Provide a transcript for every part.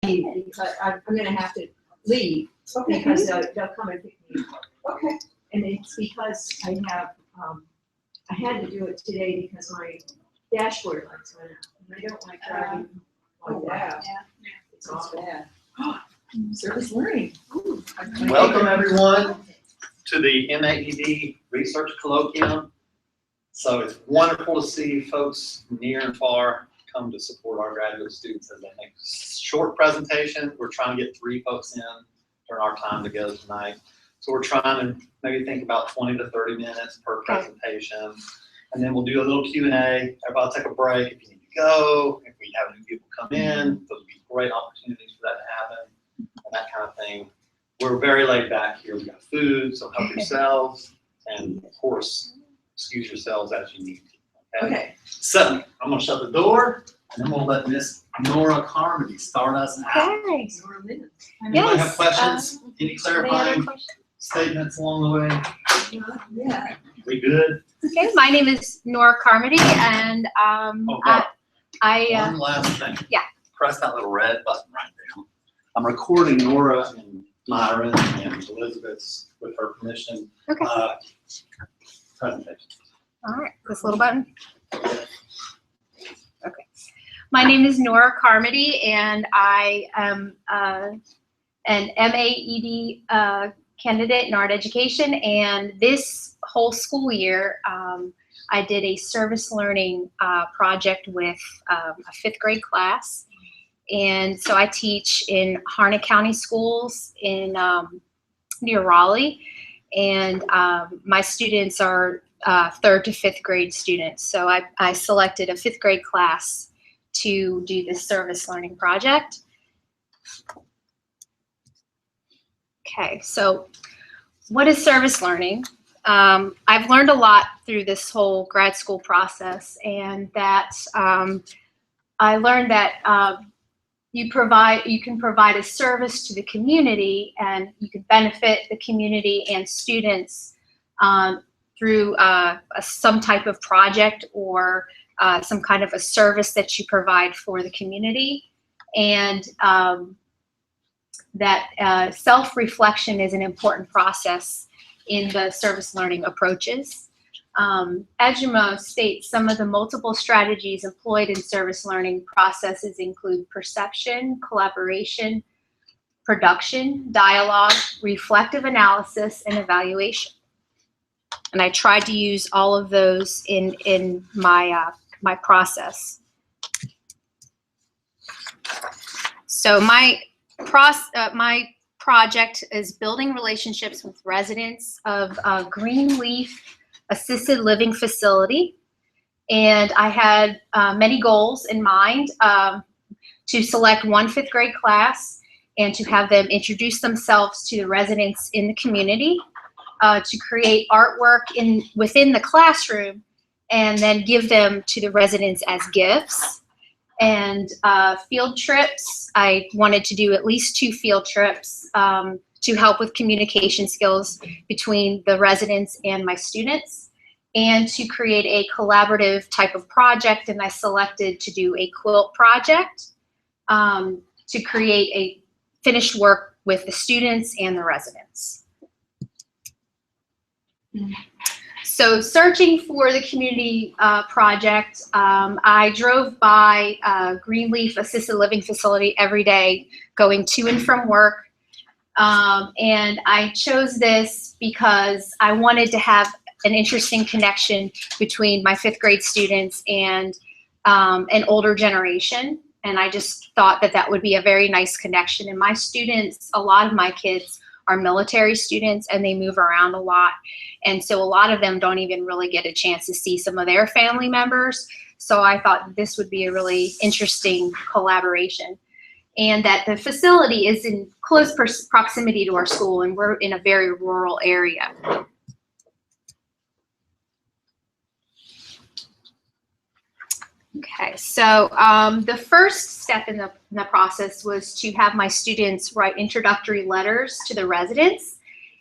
leave because I'm going to have to leave because they'll come and pick me up. Okay. And it's because I have, I had to do it today because my dashboard lights went out. And I don't like driving like that. Yeah. It's awful. bad. Service learning. Ooh. Welcome everyone to the MAED Research Colloquium. So it's wonderful to see folks near and far come to support our graduate students as they make a short presentation. We're trying to get 3 folks in during our time together tonight. So we're trying to maybe think about 20 to 30 minutes per presentation. And then we'll do a little Q&A. Everybody will take a break if you need to go. If we have new people come in, those would be great opportunities for that to happen and that kind of thing. We're very laid back here. We've got food, so help yourselves. And of course, excuse yourselves as you need to. Okay. So I'm going to shut the door and then we'll let Miss Nora Carmody start us out. Okay. Anybody have questions? Any Any clarifying other questions? statements along the way? Yeah. We good? Okay, my name is Nora Carmody, and One last thing. Yeah. Press that little red button right there. I'm recording Nora and Myron and Elizabeth's, with her permission, Okay. presentation. All right, this little button. Okay. My name is Nora Carmody, and I am an MAED candidate in art education. And this whole school year, I did a service learning project with a 5th grade class. And so I teach in Harnett County schools in near Raleigh. And my students are 3rd to 5th grade students. So I selected a 5th grade class to do this service learning project. Okay, so what is service learning? I've learned a lot through this whole grad school process, and that I learned that you can provide a service to the community, and you can benefit the community and students through some type of project or some kind of a service that you provide for the community. And that self-reflection is an important process in the service learning approaches. Ejima states some of the multiple strategies employed in service learning processes include perception, collaboration, production, dialogue, reflective analysis, and evaluation. And I tried to use all of those in my my process. So my project is building relationships with residents of Greenleaf Assisted Living Facility. And I had many goals in mind, to select 1 5th grade class and to have them introduce themselves to the residents in the community, to create artwork within the classroom and then give them to the residents as gifts. And field trips, I wanted to do at least 2 field trips to help with communication skills between the residents and my students, and to create a collaborative type of project. And I selected to do a quilt project to create a finished work with the students and the residents. So searching for the community project, I drove by Greenleaf Assisted Living Facility every day going to and from work. And I chose this because I wanted to have an interesting connection between my 5th grade students and an older generation. And I just thought that that would be a very nice connection. And my students, a lot of my kids are military students, and they move around a lot. And so a lot of them don't even really get a chance to see some of their family members. So I thought this would be a really interesting collaboration. And that the facility is in close proximity to our school, and we're in a very rural area. Okay, so the first step in the process was to have my students write introductory letters to the residents.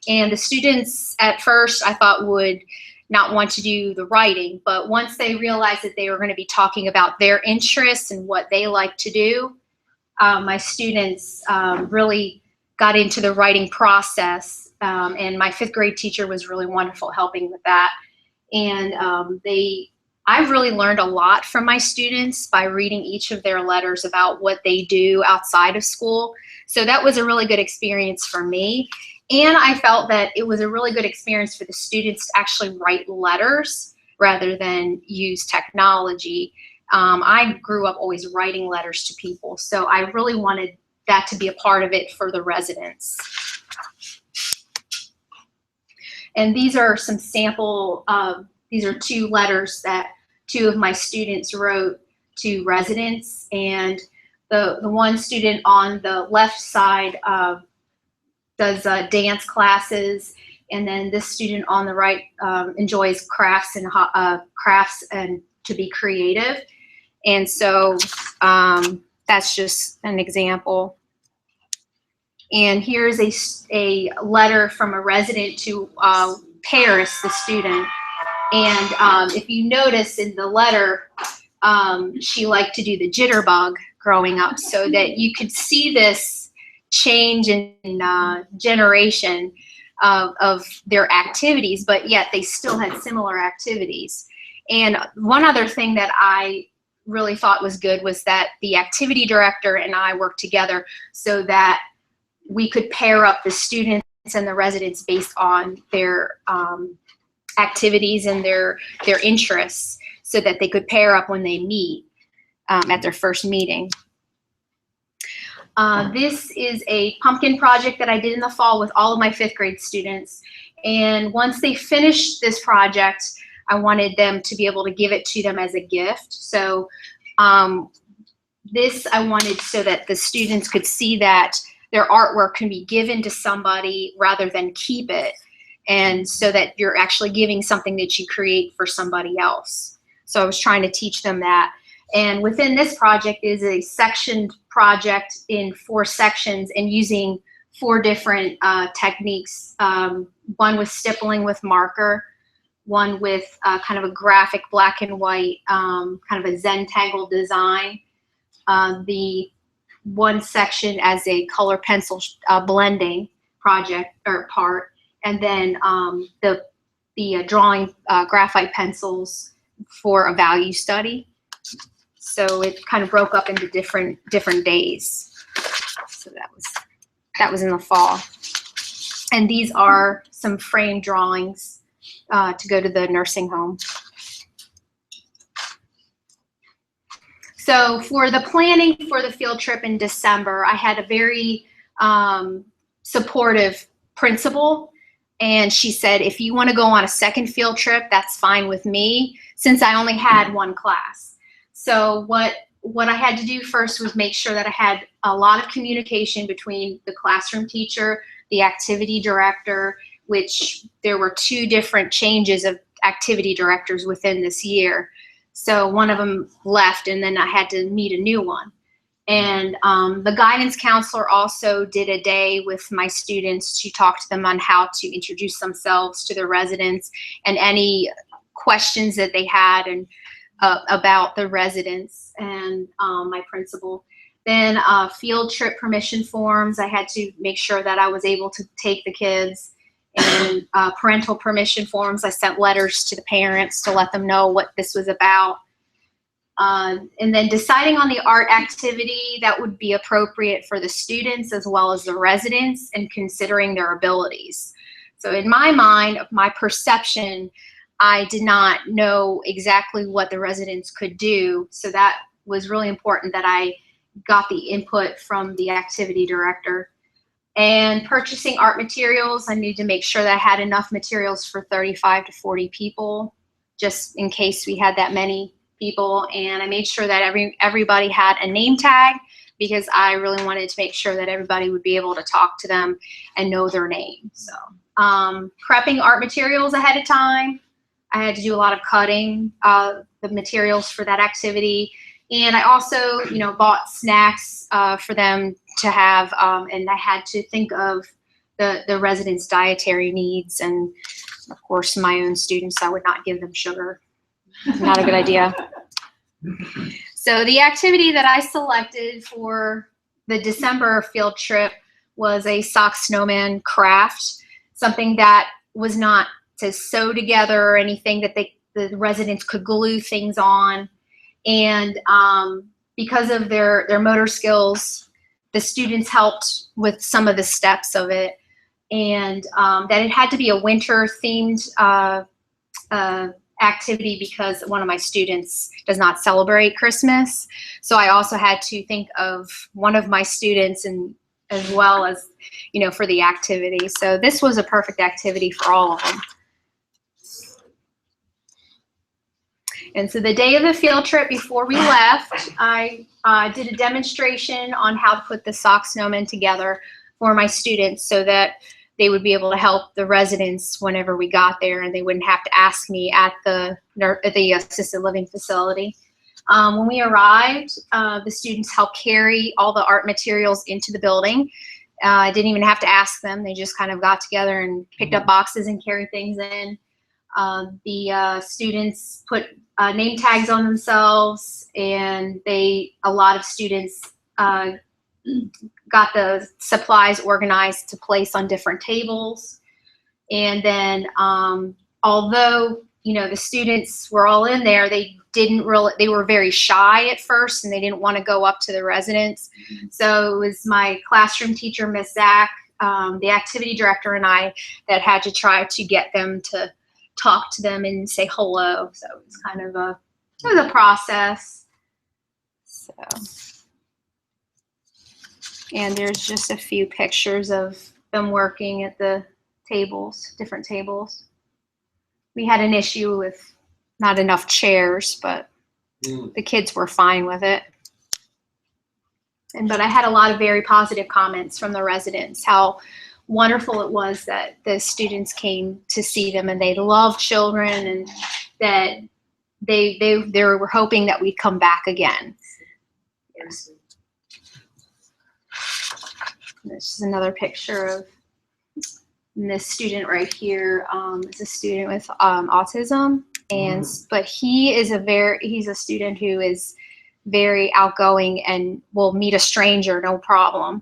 And the students at first I thought would not want to do the writing, but once they realized that they were going to be talking about their interests and what they like to do, my students really got into the writing process, and my 5th grade teacher was really wonderful helping with that. And I've really learned a lot from my students by reading each of their letters about what they do outside of school. So that was a really good experience for me. And I felt that it was a really good experience for the students to actually write letters rather than use technology. I grew up always writing letters to people, so I really wanted that to be a part of it for the residents. And these are some sample, these are 2 letters that 2 of my students wrote to residents. And the one student on the left side does dance classes, and then this student on the right enjoys crafts and to be creative. And so that's just an example. And here's a letter from a resident to Paris, the student. And if you notice in the letter, she liked to do the jitterbug growing up, so that you could see this change in generation of their activities, but yet they still had similar activities. And one other thing that I really thought was good was that the activity director and I worked together so that we could pair up the students and the residents based on their activities and their interests, so that they could pair up when they meet at their first meeting. This is a pumpkin project that I did in the fall with all of my 5th grade students. And once they finished this project, I wanted them to be able to give it to them as a gift. So this I wanted so that the students could see that their artwork can be given to somebody rather than keep it, and so that you're actually giving something that you create for somebody else. So I was trying to teach them that. And within this project is a sectioned project in 4 sections and using 4 different techniques. One with stippling with marker, one with kind of a graphic black and white, kind of a Zentangle design. The one section as a color pencil blending project or part, and then the drawing graphite pencils for a value study. So it kind of broke up into different days. So that was in the fall. And these are some frame drawings to go to the nursing home. So for the planning for the field trip in December, I had a very supportive principal. And she said, if you want to go on a second field trip, that's fine with me, since I only had 1 class. So what I had to do first was make sure that I had a lot of communication between the classroom teacher, the activity director, which there were 2 different changes of activity directors within this year. So one of them left, and then I had to meet a new one. And the guidance counselor also did a day with my students to talk to them on how to introduce themselves to the residents and any questions that they had and about the residents and my principal. Then field trip permission forms. I had to make sure that I was able to take the kids. And parental permission forms. I sent letters to the parents to let them know what this was about. And then deciding on the art activity that would be appropriate for the students as well as the residents, and considering their abilities. So in my mind, of my perception, I did not know exactly what the residents could do. So that was really important that I got the input from the activity director. And purchasing art materials, I needed to make sure that I had enough materials for 35 to 40 people, just in case we had that many people. And I made sure that everybody had a name tag, because I really wanted to make sure that everybody would be able to talk to them and know their name. So prepping art materials ahead of time. I had to do a lot of cutting the materials for that activity. And I also, bought snacks for them to have, and I had to think of the residents' dietary needs, and of course my own students, I would not give them sugar. Not a good idea. So the activity that I selected for the December field trip was a sock snowman craft, something that was not to sew together or anything, that the residents could glue things on. And because of their motor skills, the students helped with some of the steps of it. And that it had to be a winter themed activity because one of my students does not celebrate Christmas. So I also had to think of one of my students, and as well as, you know, for the activity. So this was a perfect activity for all of them. And so the day of the field trip, before we left, I did a demonstration on how to put the sock snowmen together for my students so that they would be able to help the residents whenever we got there, and they wouldn't have to ask me at the assisted living facility. When we arrived, the students helped carry all the art materials into the building. I didn't even have to ask them. They just kind of got together and picked up boxes and carried things in. The students put name tags on themselves, and a lot of students got the supplies organized to place on different tables. And then although, you know, the students were all in there, they were very shy at first, and they didn't want to go up to the residents. So it was my classroom teacher, Miss Zach, the activity director, and I that had to try to get them to talk to them and say hello. So it was kind of a process. So, and there's just a few pictures of them working at the tables, different tables. We had an issue with not enough chairs, but the kids were fine with it. But I had a lot of very positive comments from the residents, how wonderful it was that the students came to see them, and they love children, and that they were hoping that we'd come back again. Yes. This is another picture of this student right here. Is a student with autism, and but he's a student who is very outgoing and will meet a stranger no problem.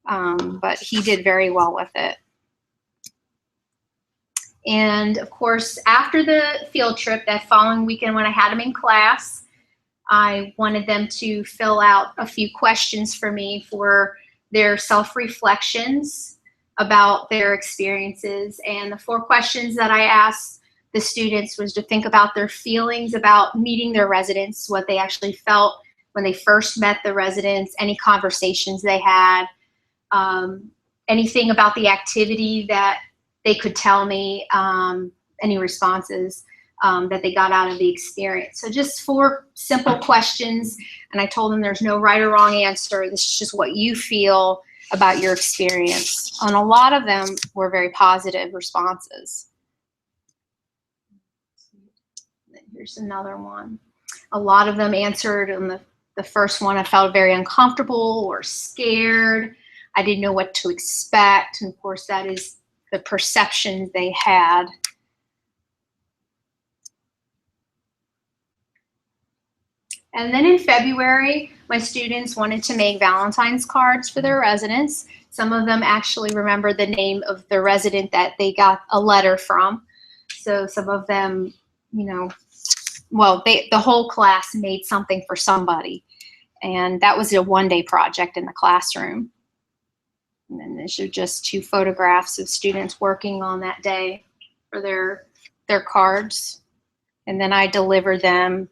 But he did very well with it. And of course, after the field trip, that following weekend when I had them in class, I wanted them to fill out a few questions for me for their self-reflections about their experiences. And the 4 questions that I asked the students was to think about their feelings about meeting their residents, what they actually felt when they first met the residents, any conversations they had, anything about the activity that they could tell me, any responses that they got out of the experience. So just 4 simple questions, and I told them there's no right or wrong answer. This is just what you feel about your experience. And a lot of them were very positive responses. Here's another one. A lot of them answered on the first one, I felt very uncomfortable or scared. I didn't know what to expect. And of course, that is the perception they had. And then in February, my students wanted to make Valentine's cards for their residents. Some of them actually remembered the name of the resident that they got a letter from. So some of them, you know, well, the whole class made something for somebody. And that was a 1-day project in the classroom. And then these are just 2 photographs of students working on that day for their cards. And then I delivered them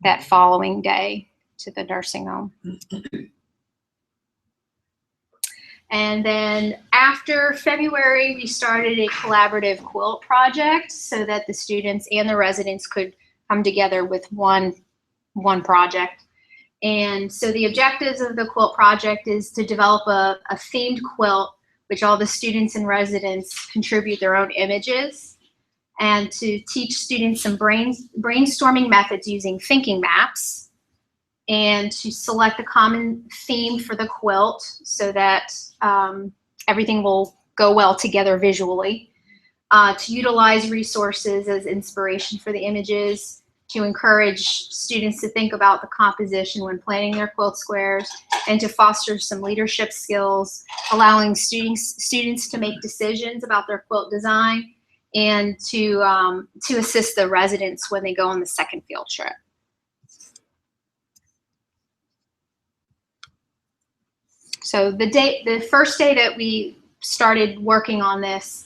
that following day to the nursing home. And then after February, we started a collaborative quilt project so that the students and the residents could come together with one project. And so the objectives of the quilt project is to develop a themed quilt, which all the students and residents contribute their own images, and to teach students some brainstorming methods using thinking maps, and to select a common theme for the quilt so that everything will go well together visually, to utilize resources as inspiration for the images, to encourage students to think about the composition when planning their quilt squares, and to foster some leadership skills, allowing students to make decisions about their quilt design, and to assist the residents when they go on the second field trip. So the first day that we started working on this,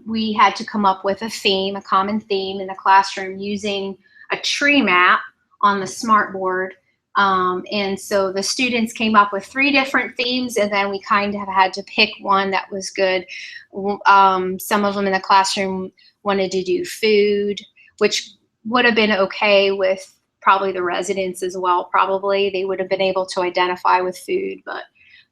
we had to come up with a theme, a common theme in the classroom using a tree map on the smartboard. And so the students came up with 3 different themes, and then we kind of had to pick one that was good. Some of them in the classroom wanted to do food, which would have been okay with probably the residents as well. Probably they would have been able to identify with food, but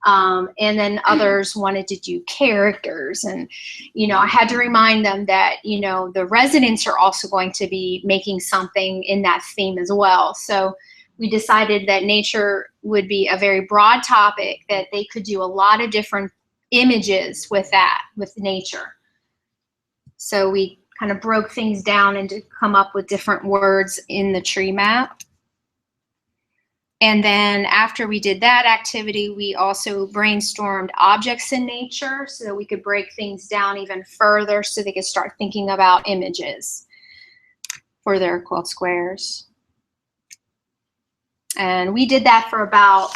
and then others wanted to do characters. And, you know, I had to remind them that, you know, the residents are also going to be making something in that theme as well. So we decided that nature would be a very broad topic, that they could do a lot of different images with that, with nature. So we kind of broke things down and to come up with different words in the tree map. And then after we did that activity, we also brainstormed objects in nature so that we could break things down even further so they could start thinking about images for their quilt squares. And we did that for about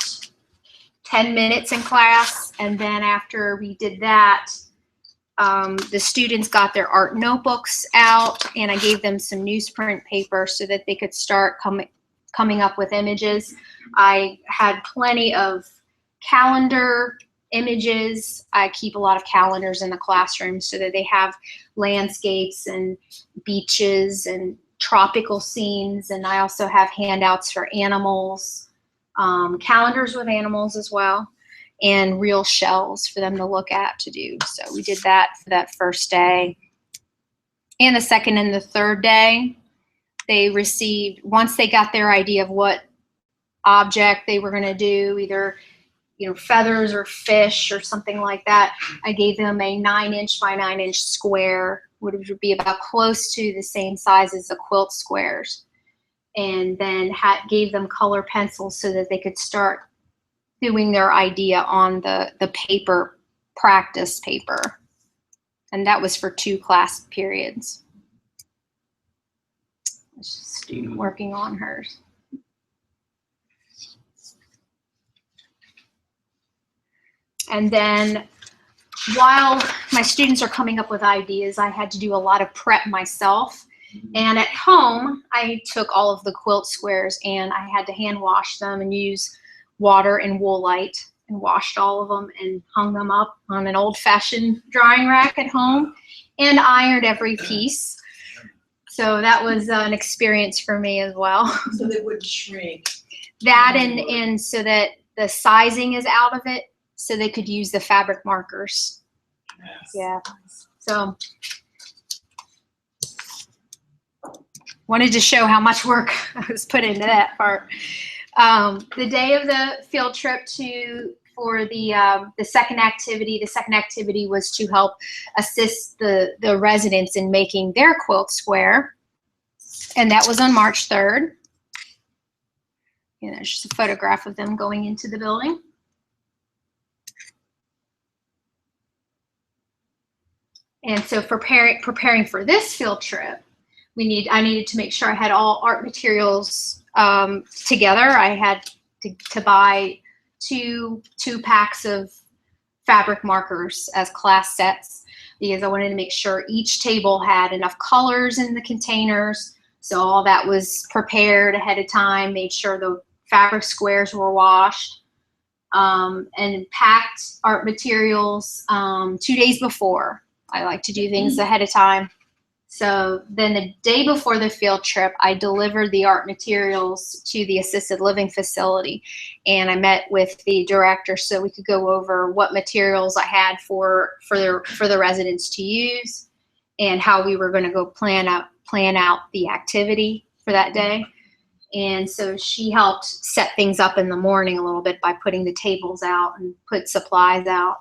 10 minutes in class. And then after we did that, the students got their art notebooks out, and I gave them some newsprint paper so that they could start coming up with images. I had plenty of calendar images. I keep a lot of calendars in the classroom so that they have landscapes and beaches and tropical scenes. And I also have handouts for animals, calendars with animals as well, and real shells for them to look at to do. So we did that for that first day. And the second and the third day, they received, once they got their idea of what object they were going to do, either, you know, feathers or fish or something like that, I gave them a 9-inch by 9-inch square, which would be about close to the same size as the quilt squares, and then gave them color pencils so that they could start doing their idea on the paper, practice paper. And that was for 2 class periods. Student working on hers. And then while my students are coming up with ideas, I had to do a lot of prep myself. And at home, I took all of the quilt squares and I had to hand wash them and use water and Woolite, and washed all of them and hung them up on an old-fashioned drying rack at home and ironed every piece. So that was an experience for me as well. So they wouldn't shrink. That and so that the sizing is out of it, so they could use the fabric markers. Yes. Yeah. So wanted to show how much work was put into that part. The day of the field trip for the second activity was to help assist the residents in making their quilt square, and that was on March 3rd. And there's just a photograph of them going into the building. And so preparing for this field trip, I needed to make sure I had all art materials together. I had to buy two packs of fabric markers as class sets, because I wanted to make sure each table had enough colors in the containers. So all that was prepared ahead of time, made sure the fabric squares were washed, and packed art materials 2 days before. I like to do things ahead of time. So then the day before the field trip, I delivered the art materials to the assisted living facility, and I met with the director so we could go over what materials I had for the residents to use, and how we were going to go plan out the activity for that day. And so she helped set things up in the morning a little bit by putting the tables out and put supplies out.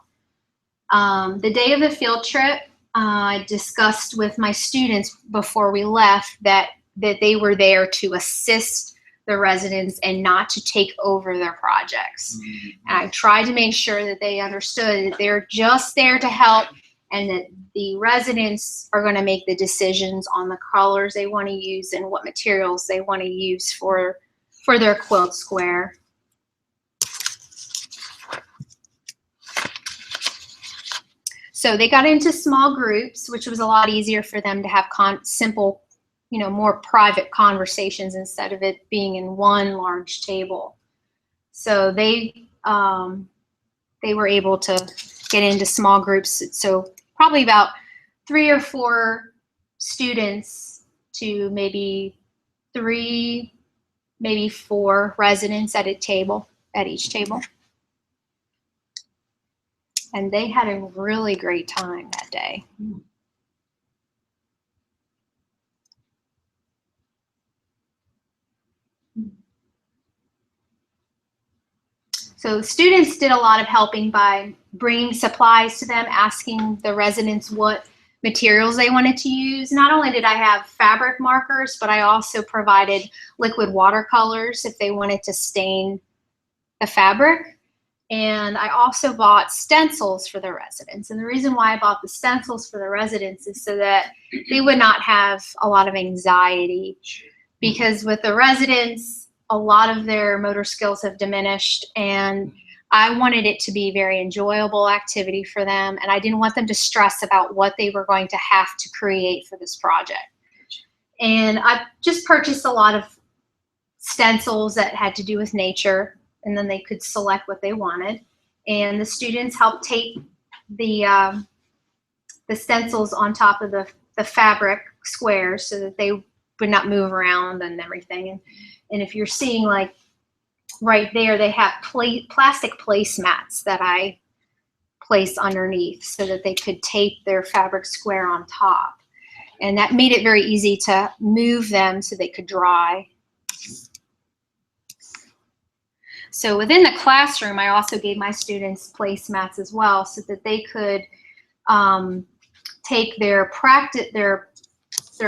The day of the field trip, I discussed with my students before we left that that they were there to assist the residents and not to take over their projects. And I tried to make sure that they understood that they're just there to help, and that the residents are going to make the decisions on the colors they want to use and what materials they want to use for their quilt square. So they got into small groups, which was a lot easier for them to have simple, more private conversations instead of it being in one large table. So they were able to get into small groups. So probably about 3 or 4 students to maybe 3, maybe 4 residents at each table. And they had a really great time that day. So students did a lot of helping by bringing supplies to them, asking the residents what materials they wanted to use. Not only did I have fabric markers, but I also provided liquid watercolors if they wanted to stain the fabric. And I also bought stencils for the residents. And the reason why I bought the stencils for the residents is so that they would not have a lot of anxiety. Because with the residents, a lot of their motor skills have diminished, and I wanted it to be a very enjoyable activity for them, and I didn't want them to stress about what they were going to have to create for this project. And I just purchased a lot of stencils that had to do with nature, and then they could select what they wanted. And the students helped tape the stencils on top of the fabric squares so that they would not move around and everything. And if you're seeing, like right there, they have plastic placemats that I placed underneath so that they could tape their fabric square on top. And that made it very easy to move them so they could dry. So within the classroom, I also gave my students placemats as well so that they could take their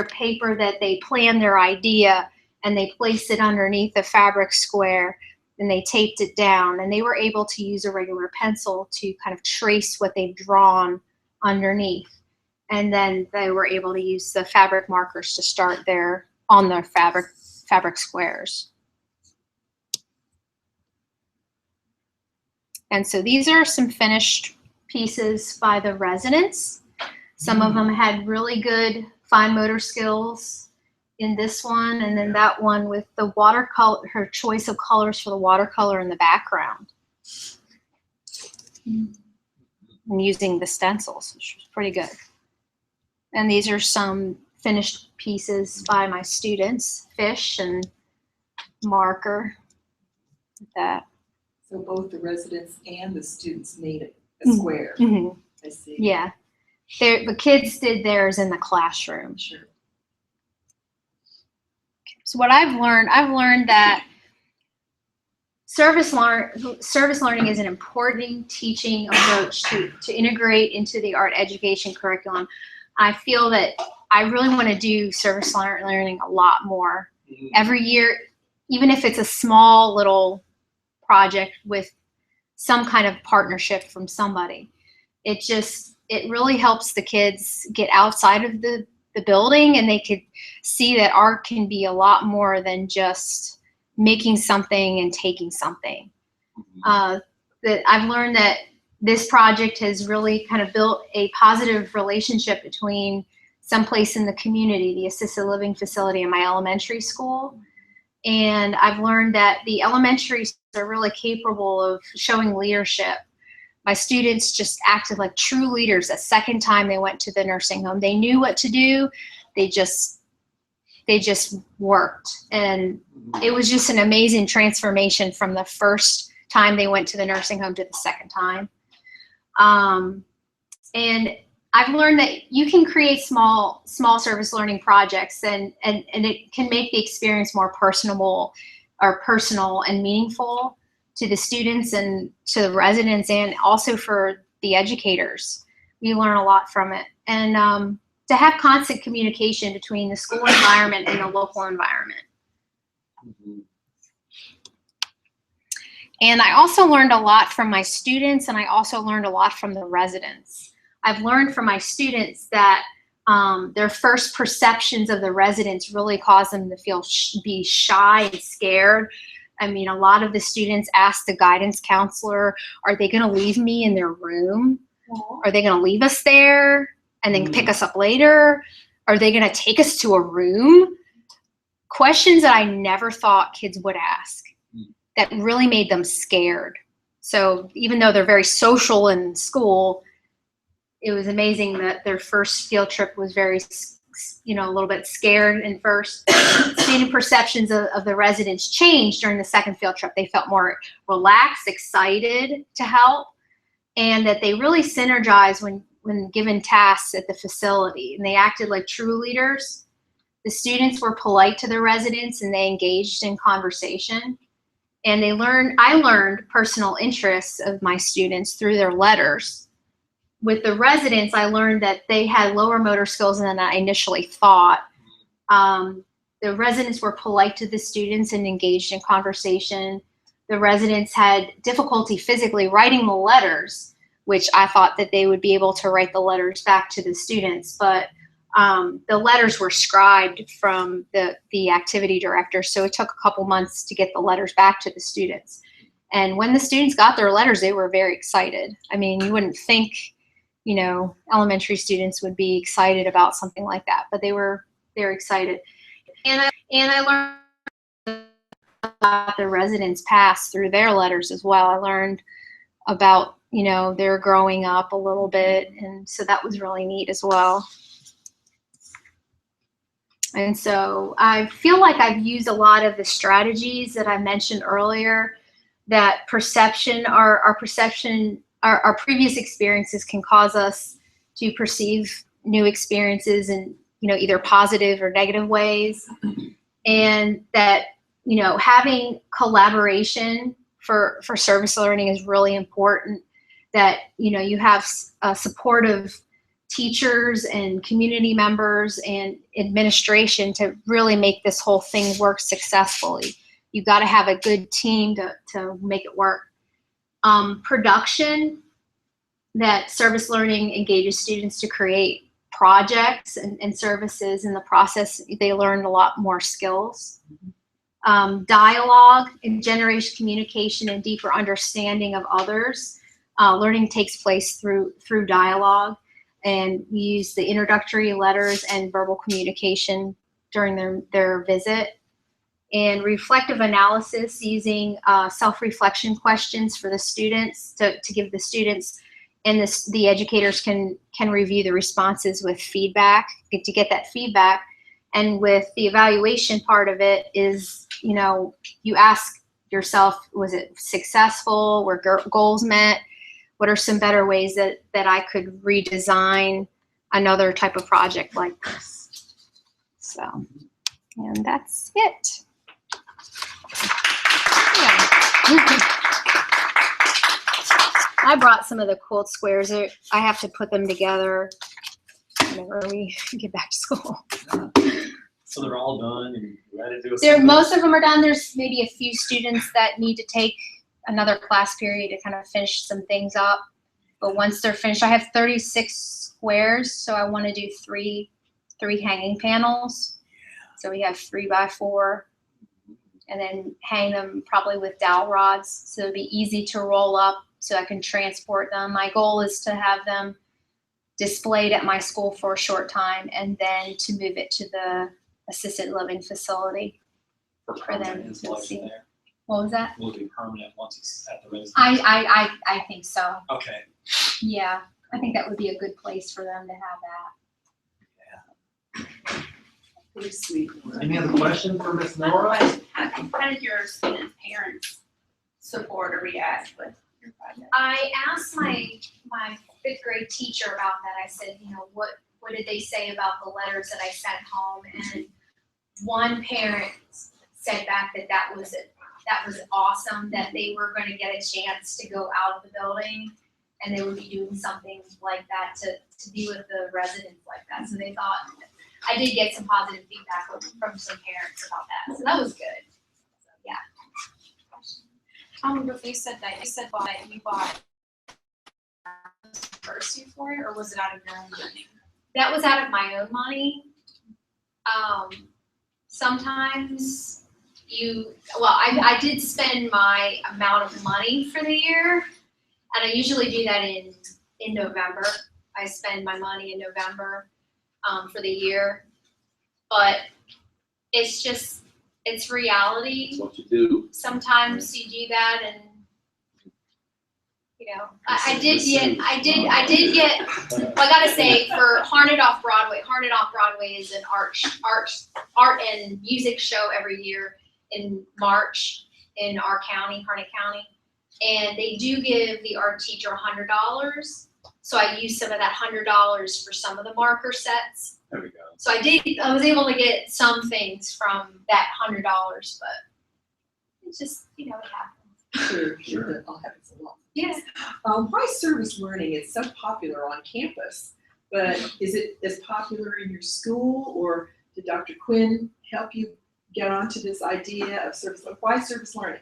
paper that they planned their idea, and they placed it underneath the fabric square, and they taped it down, and they were able to use a regular pencil to kind of trace what they've drawn underneath. And then they were able to use the fabric markers to start on their fabric squares. And so these are some finished pieces by the residents. Some of them had really good fine motor skills in this one, and then that one with the watercolor, her choice of colors for the watercolor in the background. And using the stencils, which was pretty good. And these are some finished pieces by my students, Fish and Marker. That. So both the residents and the students made a square. Mm-hmm. I see. Yeah. The kids did theirs in the classroom. Sure. So what I've learned that service learning is an important teaching approach to integrate into the art education curriculum. I feel that I really want to do service learning a lot more. Every year, even if it's a small little project with some kind of partnership from somebody. It really helps the kids get outside of the building, and they could see that art can be a lot more than just making something and taking something. That I've learned that this project has really kind of built a positive relationship between someplace in the community, the assisted living facility, and my elementary school. And I've learned that the elementaries are really capable of showing leadership. My students just acted like true leaders the second time they went to the nursing home. They knew what to do. They just worked. And it was just an amazing transformation from the first time they went to the nursing home to the second time. And I've learned that you can create small service learning projects, and it can make the experience more personal and meaningful to the students and to the residents, and also for the educators. We learn a lot from it. And to have constant communication between the school environment and the local environment. And I also learned a lot from my students, and I also learned a lot from the residents. I've learned from my students that their first perceptions of the residents really cause them to be shy and scared. I mean, a lot of the students ask the guidance counselor, are they going to leave me in their room? Are they going to leave us there and then pick us up later? Are they going to take us to a room? Questions that I never thought kids would ask that really made them scared. So even though they're very social in school, it was amazing that their first field trip was very, a little bit scared in first. Student perceptions of the residents changed during the second field trip. They felt more relaxed, excited to help, and that they really synergized when given tasks at the facility, and they acted like true leaders. The students were polite to the residents and they engaged in conversation. And I learned personal interests of my students through their letters. With the residents, I learned that they had lower motor skills than I initially thought. The residents were polite to the students and engaged in conversation. The residents had difficulty physically writing the letters, which I thought that they would be able to write the letters back to the students, but the letters were scribed from the activity director, so it took a couple months to get the letters back to the students. And when the students got their letters, they were very excited. I mean, you wouldn't think, elementary students would be excited about something like that, but they were excited. And I learned about the residents' past through their letters as well. I learned about, their growing up a little bit, and so that was really neat as well. And so I feel like I've used a lot of the strategies that I mentioned earlier, that our previous experiences can cause us to perceive new experiences in, either positive or negative ways. And that, having collaboration for service learning is really important, that, you have supportive teachers and community members and administration to really make this whole thing work successfully. You've got to have a good team to make it work. Production, that service learning engages students to create projects and services. In the process, they learn a lot more skills. Dialogue and generates communication and deeper understanding of others. Learning takes place through dialogue. And we use the introductory letters and verbal communication during their visit. And reflective analysis, using self-reflection questions for the students to give the students, and the educators can review the responses with feedback, to get that feedback. And with the evaluation part of it is, you ask yourself, was it successful? Were goals met? What are some better ways that I could redesign another type of project like this? So, and that's it. Yeah. I brought some of the quote squares. I have to put them together whenever we get back to school. So they're all done and ready to do Most of them are done. There's maybe a few students that need to take another class period to kind of finish some things up. But once they're finished, I have 36 squares, so I want to do three hanging panels. So we have 3x4, and then hang them probably with dowel rods, so it'll be easy to roll up so I can transport them. My goal is to have them displayed at my school for a short time, and then to move it to the assisted living facility for them to see. There. What was that? Will it be permanent once it's at the residence? I think so. Okay. Yeah, I think that would be a good place for them to have that. Pretty sweet. Any other questions for Ms. Nora? How did your students' parents support or react with your project? I asked my fifth grade teacher about that. I said, what did they say about the letters that I sent home? And one parent said back that was awesome, that they were going to get a chance to go out of the building and they would be doing something like that to be with the residents like that. So they thought, I did get some positive feedback from some parents about that, so that was good. So, yeah. But you said that you bought first year for it, or was it out of your own money? That was out of my own money. Sometimes I did spend my amount of money for the year, and I usually do that in November. I spend my money in November for the year, but it's reality. That's what you do. Sometimes you do that, and I did get. Well, I gotta say, for Harnett Off Broadway is an art and music show every year in March in our county, Harnett County, and they do give the art teacher $100. So I used some of that $100 for some of the marker sets. There we go. So I was able to get some things from that $100, but it's just, it happens. Sure, that all happens a lot. Yes. Why service learning is so popular on campus, but is it as popular in your school, or did Dr. Quinn help you get onto this idea of service learning? Why service learning?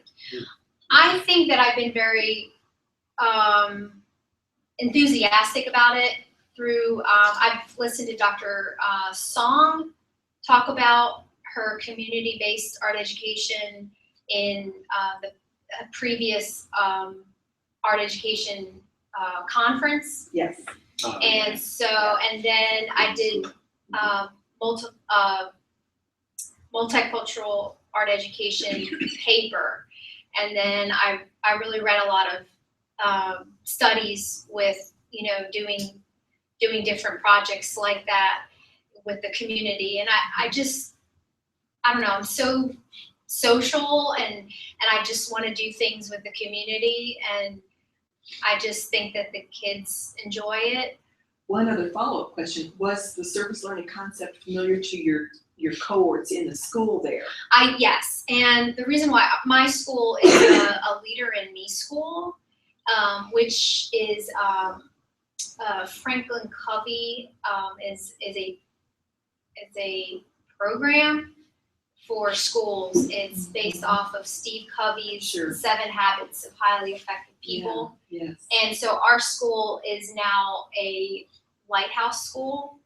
I think that I've been very enthusiastic about it through, I've listened to Dr. Song talk about her community-based art education in the previous art education conference. Yes. And so, and then I did multicultural art education paper. And then I really read a lot of studies with, doing different projects like that with the community. And I don't know, I'm so social and I just want to do things with the community, and I just think that the kids enjoy it. One other follow-up question, was the service learning concept familiar to your cohorts in the school there? Yes, and the reason why my school is a Leader in Me school, which is Franklin Covey is a program for schools. It's based off of Steve Covey's Sure. 7 Habits of Highly Effective People. Yeah. Yes. And so our school is now a lighthouse school.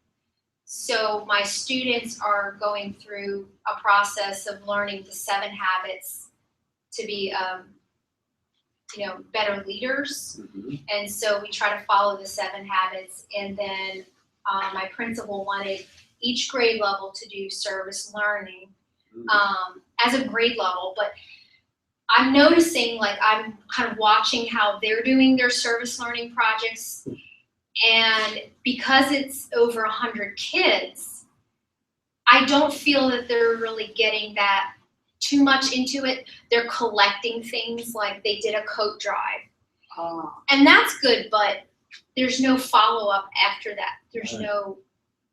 So my students are going through a process of learning the 7 habits to be, better leaders. Mhm. And so we try to follow the 7 habits. And then my principal wanted each grade level to do service learning as a grade level. But I'm noticing, I'm kind of watching how they're doing their service learning projects. And because it's over 100 kids, I don't feel that they're really getting that too much into it. They're collecting things, like they did a coat drive. And that's good, but there's no follow-up after that. There's no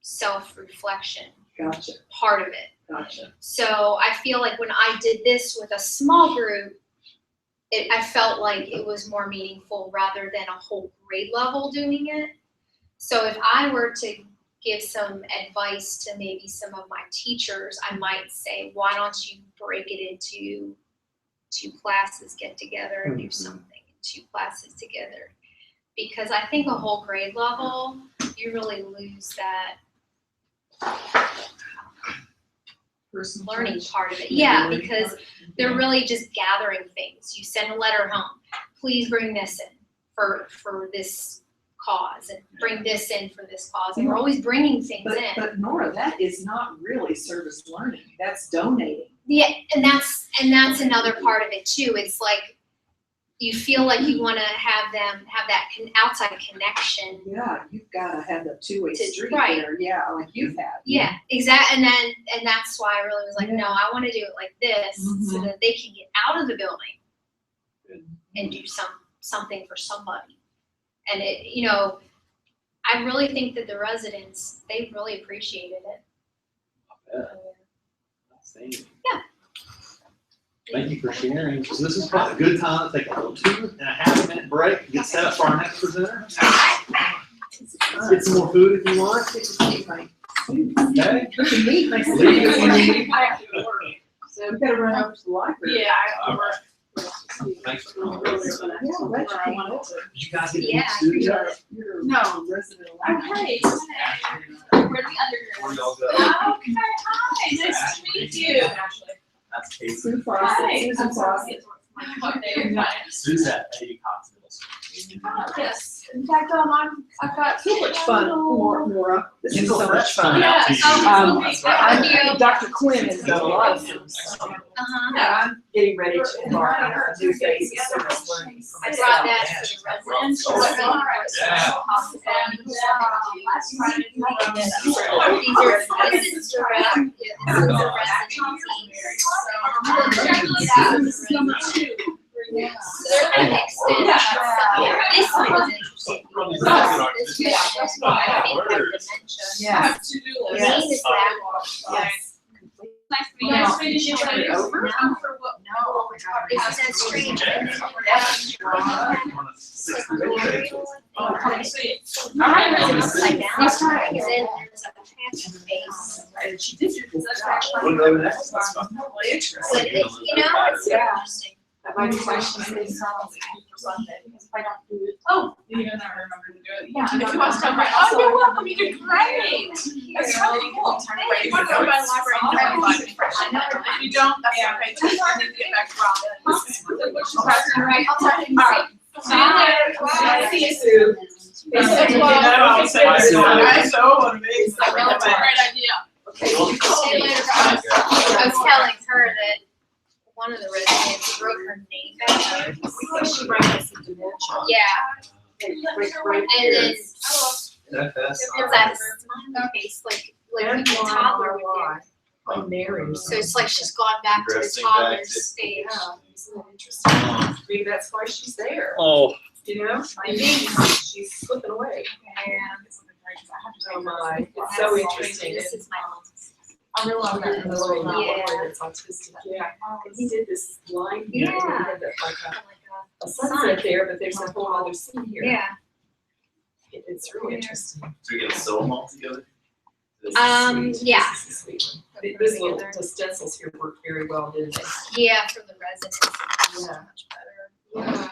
self-reflection Gotcha. part of it. Gotcha. So I feel like when I did this with a small group, I felt like it was more meaningful rather than a whole grade level doing it. So if I were to give some advice to maybe some of my teachers, I might say, why don't you break it into 2 classes, get together and do something in 2 classes together. Because I think a whole grade level, you really lose that Personal learning touch. part of it. Yeah, learning because part. they're really just gathering things. You send a letter home, please bring this in for this cause, and bring this in for this cause. And we're always bringing things in. But Nora, that is not really service learning. That's donating. Yeah, and that's another part of it too. It's like you feel like you want to have them have that outside connection. Yeah, you've got to have the two-way To- street right. there. Yeah, like you've had. Yeah, exactly. And that's why I really was like, no, I want to do it like this so Mhm. that they can get out of the building and do something for somebody. And I really think that the residents, they really appreciated it. Yeah. Outstanding. Thank you for sharing. So this is probably a good time to take a little 2.5-minute break, get set up for our next presenter. Get some more food if you want. Okay? Leave it when you leave. I have to work. So we gotta run over to the library. Yeah, I work. Thanks for coming. Yeah, let's come on over. Did you guys get Yeah, any food? You're No. resident. Okay. We're the Where undergrads. y'all go? Okay, hi, nice to meet you. That's Casey. Sue Fawcett, Susan Fawcett. Okay, you're fine. Suzette, Lady Cox Middle School. Yes, in fact, I've got So much fun, Maura. This is so much fun. Yeah. I'm Dr. Quinn has done a lot of things. Uh-huh. I'm getting ready to embark on a new phase of service learning. I brought that for the residential. Last Friday. They're gonna extend that. This one was interesting. That's why I think I have dementia. Yeah. To-do list. Yes. Name is that. Yes. Nice to meet you. Nice to meet you. Over? Come for what? It's that strange. Oh, come see. I had it upside down. That's right. And then there's a phantom face. And she did do this. We'll go next. That's fine. But it's, you know, it's so interesting. That might be why she said so. Oh, you don't remember to do it. Yeah. If you want to come by, oh, you're welcome. You did great. That's really cool. If you want to go by the library, you know, if you don't, that's okay. Just need to get back to Rob. Right. I'll talk to you. All right. See you later. Bye. See you soon. It's so That's so amazing. a great idea. See you later, guys. I was telling her that one of the residents wrote her name down. She ran us into dementia. Yeah. Right And then That's it's that smiley face, like a toddler would do. Mary. So it's like she's gone back to the Progressing back toddler to- stage. Yeah, isn't that interesting? Maybe that's why she's there, Oh, you know? Maybe she's slipping away. Oh my, it's so interesting. This is my mom. I realize that in the little boy Yeah. that's autistic. Yeah. And he did this line here, and he Yeah. had that like a sunset there, but there's a whole other scene here. Yeah. It's really interesting. so we get to sew them all together? This is Yeah. sweet. This is a sweet one. This little, the stencils here worked very well, didn't they? Yeah, for the residents. It's Yeah. much better.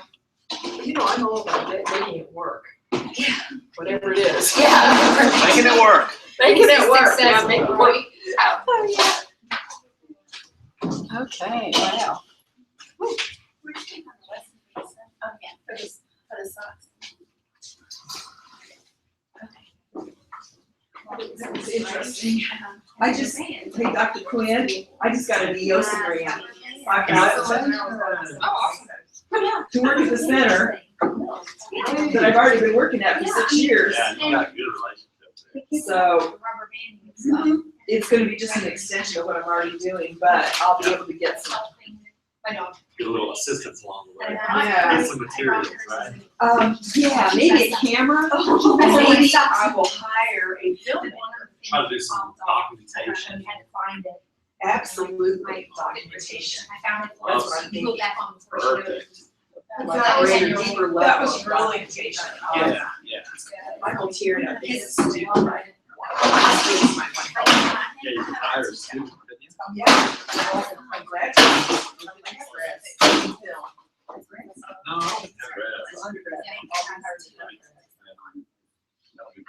Yeah. You know, I'm all about making it work. Whatever it is. Yeah. Making it work. Making it work. Yeah, Successful. make it work. Oh, Okay, wow. Oh, yeah, for the socks. That was interesting. I just, hey, Dr. Quinn, I just got a Neosagram. I got Oh, awesome. to work at the center that I've already been working at for 6 years. Yeah, you got a good relationship So Rubber banding and stuff. it's gonna be just an extension of what I'm already doing, but I'll be able to get some. My dog. Get a little assistance along the way. Yeah. Get some materials, right? Yeah, maybe a camera. Maybe I will hire a film. Try to do some documentation. Had to find it. Absolutely. Documentation. I found it. That's what I You go think. back on the first note. Perfect. Like a greater, deeper level. That was of really documentation. Yeah, yeah. Michael Tierney, I think is doing Yeah. right. Yeah, you could hire a student, couldn't you? Yeah. My graduate. No, never has.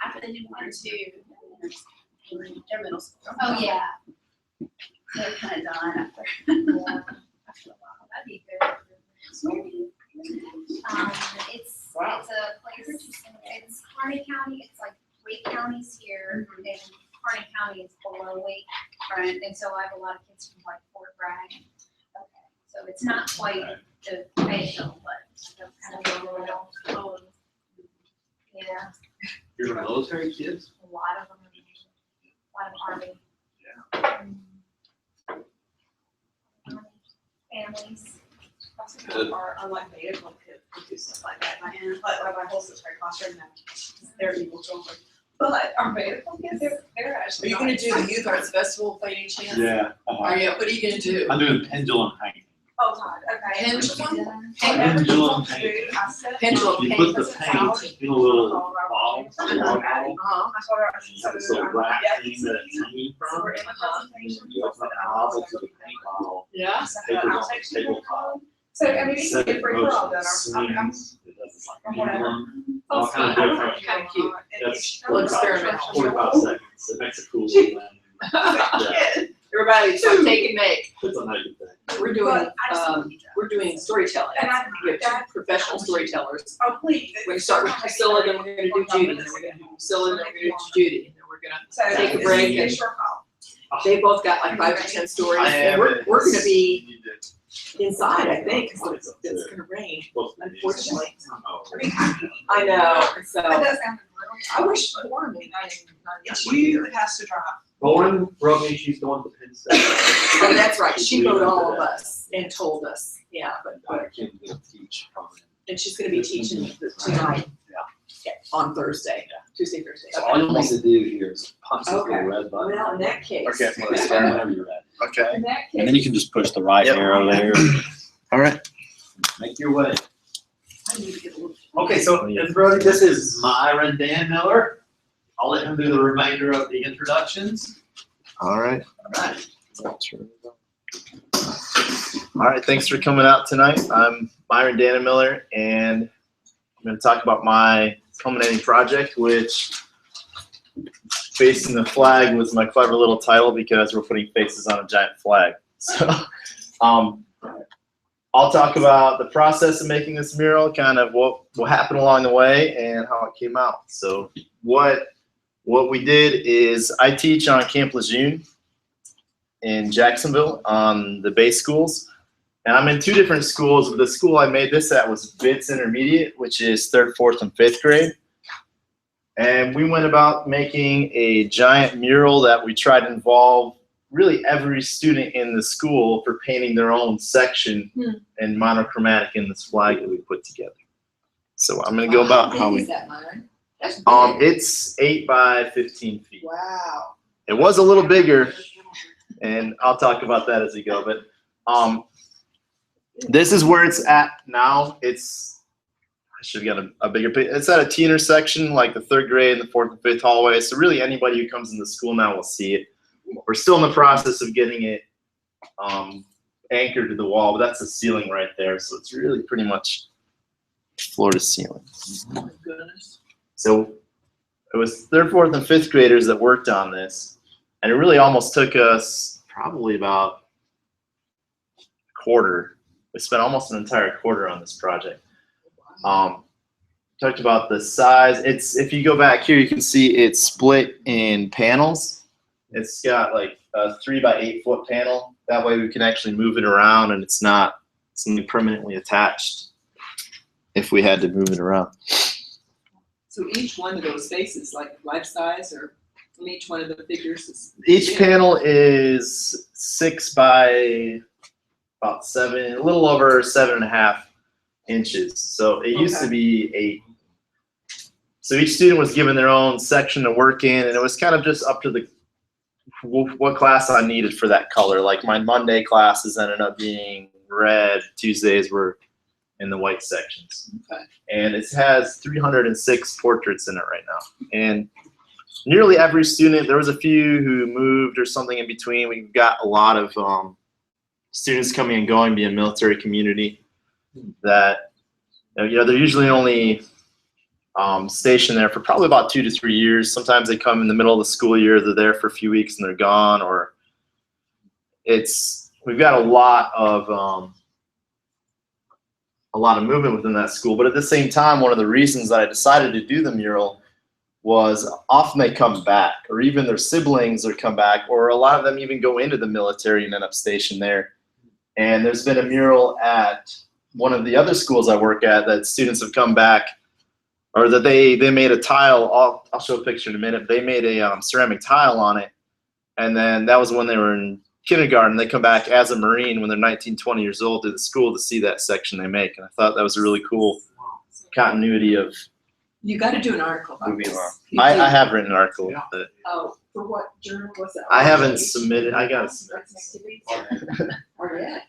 After the new one too. Their middle school. Oh, yeah. They're kind of done after. After a while. That'd be good. It's, it's a place, it's Harney County, it's like Wake County's here, and Harney County is below Wake. Right. And so I have a lot of kids from like Fort Bragg. Okay. So it's not quite the facial, but it's kind of a little, yeah, You're military kids? a lot of them, a lot of Army. Families. Good. Or like medical kids who do stuff like that. Like my whole sister classroom now, they're evil children. But our medical kids, they're Are actually. you gonna do the Youth Arts Festival by any chance? Yeah. Are you, what are you gonna do? I'm doing pendulum hanging. Oh, God, okay. Pendulum? Pendulum Food, paint. I said- Pendulum You paint. put the paint in a little bottle, water bottle, Uh-huh. I told her, I and you have this little black thing that it's hanging So from. we're in the presentation. And you open up the nozzle to the paint bottle, Yeah. papers on the tabletop. So, I mean, it's Set good it for in all motion, dinner. swings, it does like Or whatever. pendulum, all That's kinds fun. of different. Kind of cute. That's Little experimental. 45 seconds, it makes a cool little thing. Yeah, Everybody, so take and make. it's a nice thing. We're doing storytelling. And I- We have two professional storytellers. Oh, please. We're gonna start with Priscilla, then we're gonna do Judy, then we're gonna do Priscilla, then we're gonna do Judy, and then we're gonna So take a break, and it's your call. they both got like 5 or 10 stories, and we're gonna be inside, I think, so it's gonna rain, unfortunately. I know, so, That does sound I wish more, You has to drive. Lauren wrote me, she's going to Penn State. Oh, that's right, she wrote all of us and told us, yeah, I can't teach. and she's gonna be teaching tonight. Yeah, on Thursday, Tuesday, Thursday. So all you need to do here is punch this Okay. little red button. Well, in that case. Okay, let's start whenever you're ready. Okay. In that And then you case, can just push the right Yep. arrow there. All right. Make your way. I need to get a little. Okay, so Ms. Brody, this is Myron Dan Miller. I'll let him do the remainder of the introductions. All right. All right. All right. Thanks for coming out tonight. I'm Myron Dannemiller, and I'm going to talk about my culminating project, which Facing the Flag was my clever little title because we're putting faces on a giant flag. So I'll talk about the process of making this mural, kind of what happened along the way, and how it came out. So what we did is I teach on Camp Lejeune in Jacksonville on the base schools. And I'm in 2 different schools. The school I made this at was Bitts Intermediate, which is 3rd, 4th, and 5th grade. And we went about making a giant mural that we tried to involve really every student in the school for painting their own section and monochromatic in this flag that we put together. So I'm going to go about how big we. is that, Myron? That's big. It's 8 by 15 feet. Wow. It was a little bigger, and I'll talk about that as we go. But this is where it's at now. I should have got a bigger picture. It's at a T intersection, like the 3rd grade and the 4th and 5th hallway. So really anybody who comes into school now will see it. We're still in the process of getting it anchored to the wall, but that's the ceiling right there. So it's really pretty much floor to ceiling. Oh my goodness. So it was 3rd, 4th, and 5th graders that worked on this. And it really almost took us probably about a quarter. We spent almost an entire quarter on this project. Talked about the size. If you go back here, you can see it's split in panels. It's got like a 3 by 8 foot panel. That way we can actually move it around and it's not something permanently attached if we had to move it around. So each one of those faces, like life size, or each one of the figures is. Each panel is 6 by about 7, a little over 7.5 inches. So it used to be 8. So each student was given their own section to work in, and it was kind of just up to what class I needed for that color. Like my Monday classes ended up being red, Tuesdays were in the white sections. Okay. And it has 306 portraits in it right now. And nearly every student, there was a few who moved or something in between. We've got a lot of students coming and going, being a military community that, they're usually only stationed there for probably about 2 to 3 years. Sometimes they come in the middle of the school year, they're there for a few weeks and they're gone, or we've got a lot of movement within that school. But at the same time, one of the reasons that I decided to do the mural was often they come back, or even their siblings would come back, or a lot of them even go into the military and end up stationed there. And there's been a mural at one of the other schools I work at that students have come back, or that they made a tile. I'll show a picture in a minute. They made a ceramic tile on it, and then that was when they were in kindergarten. They come back as a Marine when they're 19, 20 years old to the school to see that section they make. And I thought that was a really cool continuity of You got to do an article about moving this. along. You I do. have written an article. But Oh, for what journal was that? I haven't submitted. I got to submit. Oh, yeah.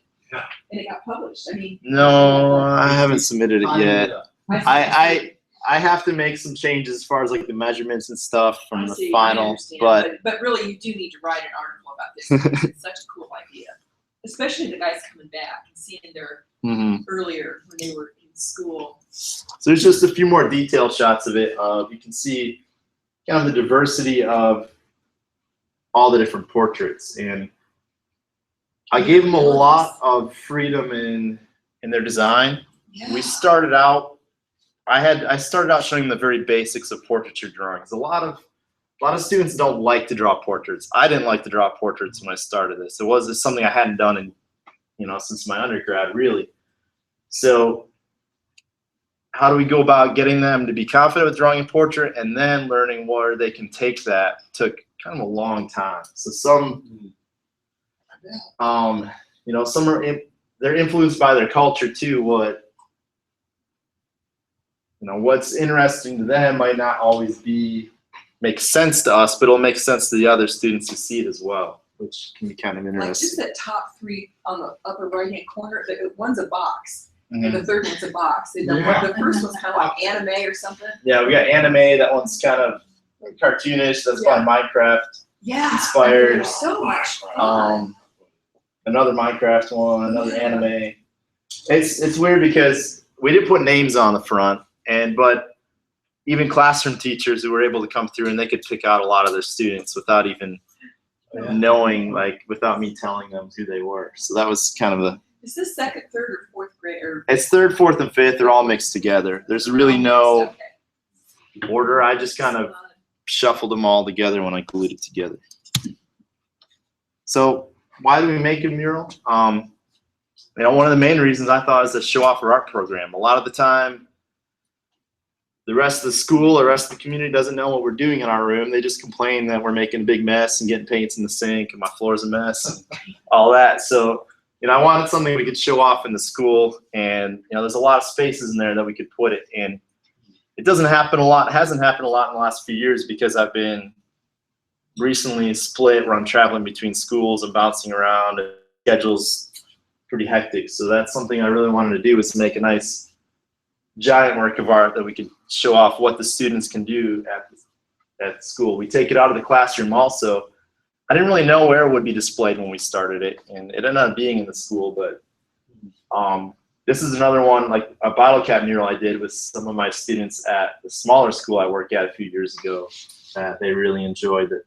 and it got published. I mean. No, I haven't submitted it yet. I I have to make some changes as far as like the measurements and stuff from the see, I final, understand, but really you do need to write an article about this. Because it's such a cool idea, especially the guys coming back and seeing their mhm. earlier when they were in school. So there's just a few more detailed shots of it. You can see kind of the diversity of all the different portraits, and I gave them a lot of freedom in their design. Yeah. We started out. I started out showing them the very basics of portraiture drawings. A lot of students don't like to draw portraits. I didn't like to draw portraits when I started this. It was something I hadn't done in, since my undergrad, really. So how do we go about getting them to be confident with drawing a portrait and then learning where they can take that? Took kind of a long time. So some are they're influenced by their culture too. What's interesting to them might not always make sense to us, but it'll make sense to the other students who see it as well, which can be kind of Like interesting. just that top three on the upper right hand corner, one's a box. Mhm. And the third one's a box. And the first one's kind of like anime or something. Yeah, we got anime. That one's kind of cartoonish. That's Yeah. by Minecraft. Yeah. Inspired. They're so much fun. Another Minecraft one, another anime. It's weird because we didn't put names on the front, but even classroom teachers who were able to come through and they could pick out a lot of their students without even knowing, without me telling them who they were. So that was kind of the. Is this second, third, or fourth grade? It's third, fourth, and fifth. They're all mixed together. There's really no Okay. order. I just kind of shuffled them all together when I glued it together. So why do we make a mural? One of the main reasons I thought is to show off our art program. A lot of the time, the rest of the school or rest of the community doesn't know what we're doing in our room. They just complain that we're making a big mess and getting paints in the sink and my floor's a mess and all that. So, I wanted something we could show off in the school, and there's a lot of spaces in there that we could put it in. It doesn't happen a lot. It hasn't happened a lot in the last few years because I've been recently split where I'm traveling between schools and bouncing around. And schedule's pretty hectic. So that's something I really wanted to do, is to make a nice giant work of art that we could show off what the students can do at school. We take it out of the classroom also. I didn't really know where it would be displayed when we started it, and it ended up being in the school, but this is another one, like a bottle cap mural I did with some of my students at the smaller school I worked at a few years ago that they really enjoyed, that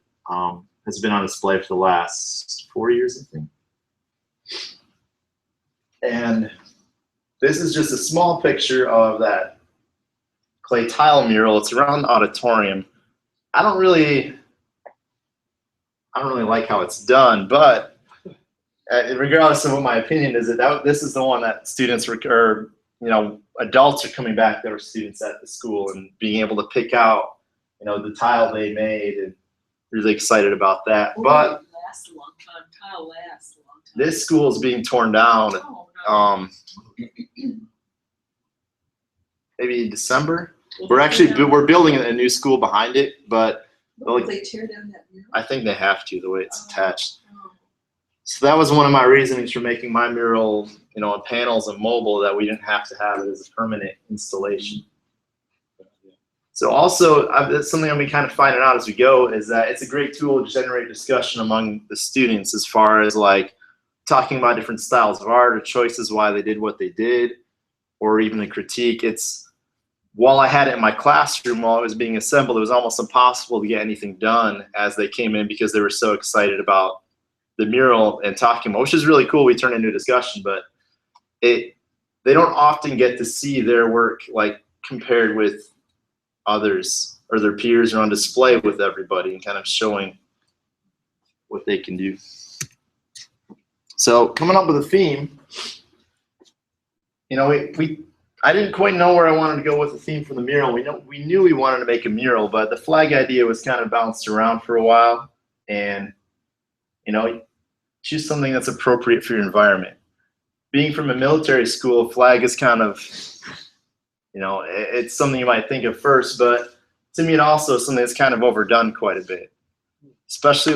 has been on display for the last 4 years, I think. And this is just a small picture of that clay tile mural. It's around the auditorium. I don't really like how it's done, but regardless of what my opinion is, this is the one that students or adults are coming back that were students at the school and being able to pick out the tile they made, and really excited about that. But it lasts a long time. Tile lasts a long time. this school is being torn down. Oh, no. Maybe December. We're building a new school behind it, but Will they tear down that mural? I think they have to, the way it's attached. Oh. So that was one of my reasonings for making my mural, on panels and mobile, that we didn't have to have it as a permanent installation. So also, that's something I've been kind of finding out as we go, is that it's a great tool to generate discussion among the students as far as talking about different styles of art or choices why they did what they did, or even a critique. While I had it in my classroom while it was being assembled, it was almost impossible to get anything done as they came in because they were so excited about the mural and talking about, which is really cool. We turned into a discussion, but they don't often get to see their work compared with others or their peers, or on display with everybody and kind of showing what they can do. So coming up with a theme, I didn't quite know where I wanted to go with the theme for the mural. We knew we wanted to make a mural, but the flag idea was kind of bounced around for a while, and choose something that's appropriate for your environment. Being from a military school, flag is kind of, it's something you might think of first, but to me it also is something that's kind of overdone quite a bit, especially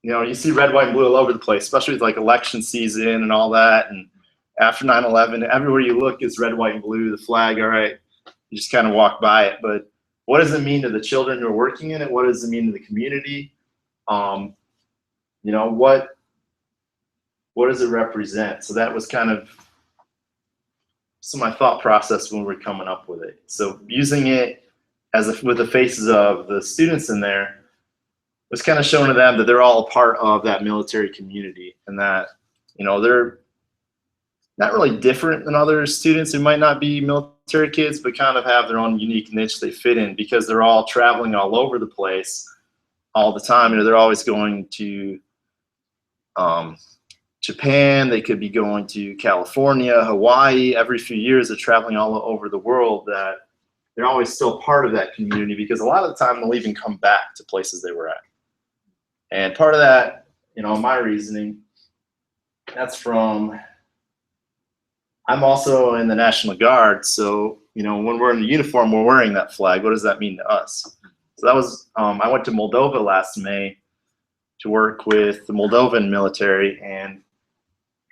you know, you see red, white, and blue all over the place, especially with like election season and all that. And after 9/11, everywhere you look is red, white, and blue, the flag. All right, you just kind of walk by it. But what does it mean to the children who are working in it? What does it mean to the community? You know, what does it represent? So that was kind of some of my thought process when we were coming up with it. So using it with the faces of the students in there was kind of showing to them that they're all a part of that military community, and that, you know, they're not really different than other students who might not be military kids, but kind of have their own unique niche they fit in, because they're all traveling all over the place all the time. You know, they're always going to Japan, they could be going to California, Hawaii. Every few years they're traveling all over the world, that they're always still part of that community, because a lot of the time they'll even come back to places they were at. And part of that, you know, my reasoning, that's from, I'm also in the National Guard, so, you know, when we're in the uniform, we're wearing that flag. What does that mean to us? So that was, I went to Moldova last May to work with the Moldovan military, and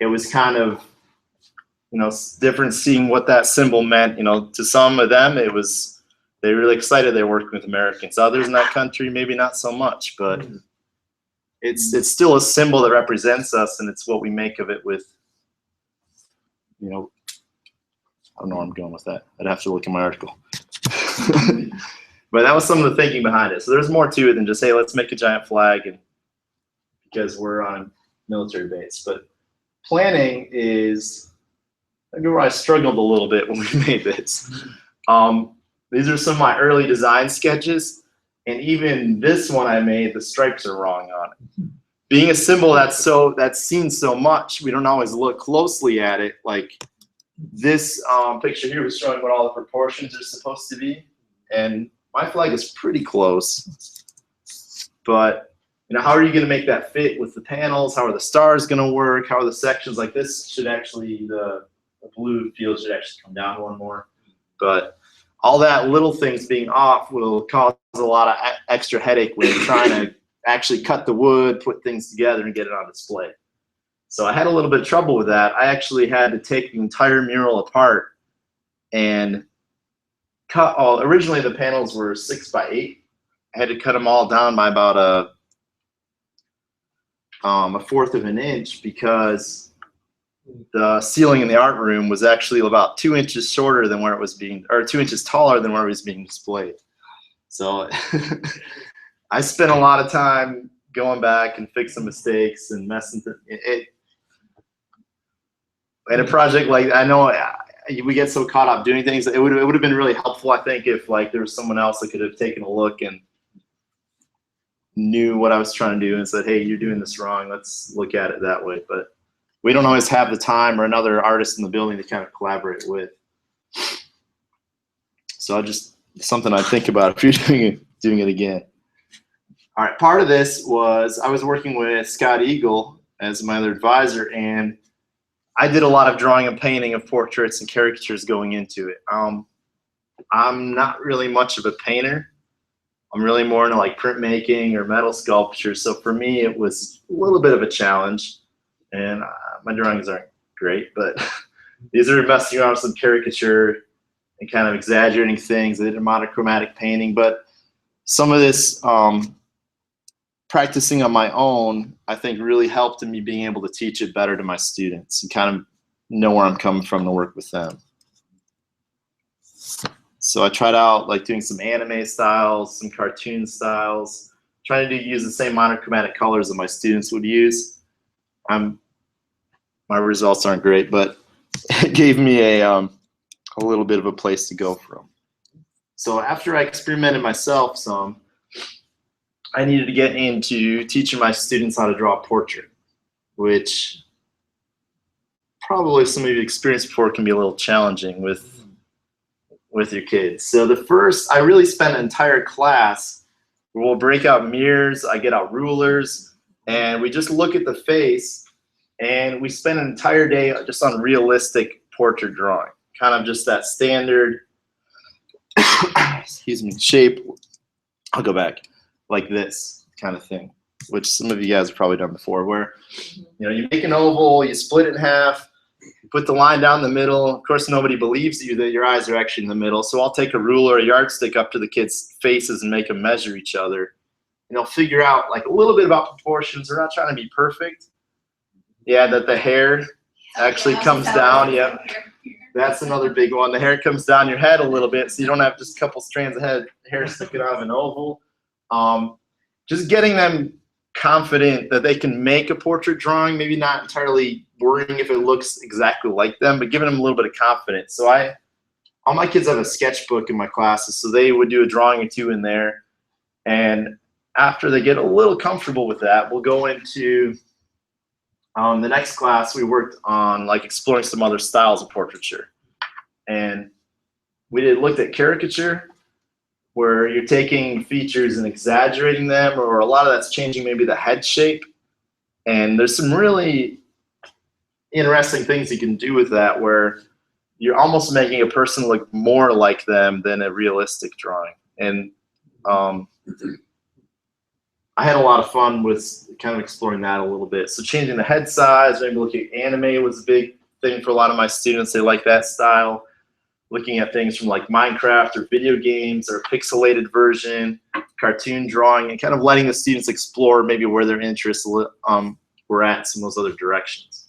it was kind of, you know, different seeing what that symbol meant. You know, to some of them, it was, they were really excited they were working with Americans. Others in that country, maybe not so much, but it's still a symbol that represents us, and it's what we make of it with, you know, I don't know where I'm going with that. I'd have to look in my article. But that was some of the thinking behind it. So there's more to it than just, hey, let's make a giant flag and because we're on a military base. But planning is, I remember I struggled a little bit when we made this. These are some of my early design sketches, and even this one I made, the stripes are wrong on it. Being a symbol that's seen so much, we don't always look closely at it. Like this picture here was showing what all the proportions are supposed to be, and my flag is pretty close. But you know, how are you going to make that fit with the panels? How are the stars going to work? How are the sections? Like this should actually, the blue field should actually come down one more. But all that little things being off will cause a lot of extra headache when you're trying to actually cut the wood, put things together, and get it on display. So I had a little bit of trouble with that. I actually had to take the entire mural apart and cut all, originally the panels were 6 by 8. I had to cut them all down by about a 1/4 of an inch, because the ceiling in the art room was actually about 2 inches shorter than where it was being, or 2 inches taller than where it was being displayed. So I spent a lot of time going back and fixing mistakes and messing it. And a project like, I know we get so caught up doing things. It would have been really helpful, I think, if like there was someone else that could have taken a look and knew what I was trying to do and said, hey, you're doing this wrong. Let's look at it that way. But we don't always have the time or another artist in the building to kind of collaborate with. So I just, something I think about if you're doing it again. All right, part of this was I was working with Scott Eagle as my other advisor, and I did a lot of drawing and painting of portraits and caricatures going into it. I'm not really much of a painter. I'm really more into like printmaking or metal sculpture. So for me, it was a little bit of a challenge, and my drawings aren't great, but these are messing around with some caricature and kind of exaggerating things. I did a monochromatic painting, but some of this practicing on my own, I think really helped in me being able to teach it better to my students and kind of know where I'm coming from to work with them. So I tried out like doing some anime styles, some cartoon styles, trying to use the same monochromatic colors that my students would use. My results aren't great, but it gave me a little bit of a place to go from. So after I experimented myself some, I needed to get into teaching my students how to draw a portrait, which probably some of you experienced before can be a little challenging with your kids. So the first, I really spent an entire class where we'll break out mirrors, I get out rulers, and we just look at the face, and we spend an entire day just on realistic portrait drawing, kind of just that standard, excuse me, shape. I'll go back, like this kind of thing. which some of you guys have probably done before, where you make an oval, you split it in half, you put the line down the middle. Of course, nobody believes you that your eyes are actually in the middle, so I'll take a ruler, a yardstick up to the kids' faces and make them measure each other. And they'll figure out like a little bit about proportions. They're not trying to be perfect. Yeah, that the hair actually comes down. Yep. That's another big one. The hair comes down your head a little bit, so you don't have just a couple strands of hair sticking out of an oval. Just getting them confident that they can make a portrait drawing, maybe not entirely worrying if it looks exactly like them, but giving them a little bit of confidence. So all my kids have a sketchbook in my classes, so they would do a drawing or two in there. And after they get a little comfortable with that, we'll go into the next class. We worked on like exploring some other styles of portraiture. And we looked at caricature, where you're taking features and exaggerating them, or a lot of that's changing maybe the head shape. And there's some really interesting things you can do with that, where you're almost making a person look more like them than a realistic drawing. And I had a lot of fun with kind of exploring that a little bit. So changing the head size, maybe looking at anime was a big thing for a lot of my students. They like that style. Looking at things from like Minecraft or video games or a pixelated version, cartoon drawing, and kind of letting the students explore maybe where their interests were at, some of those other directions.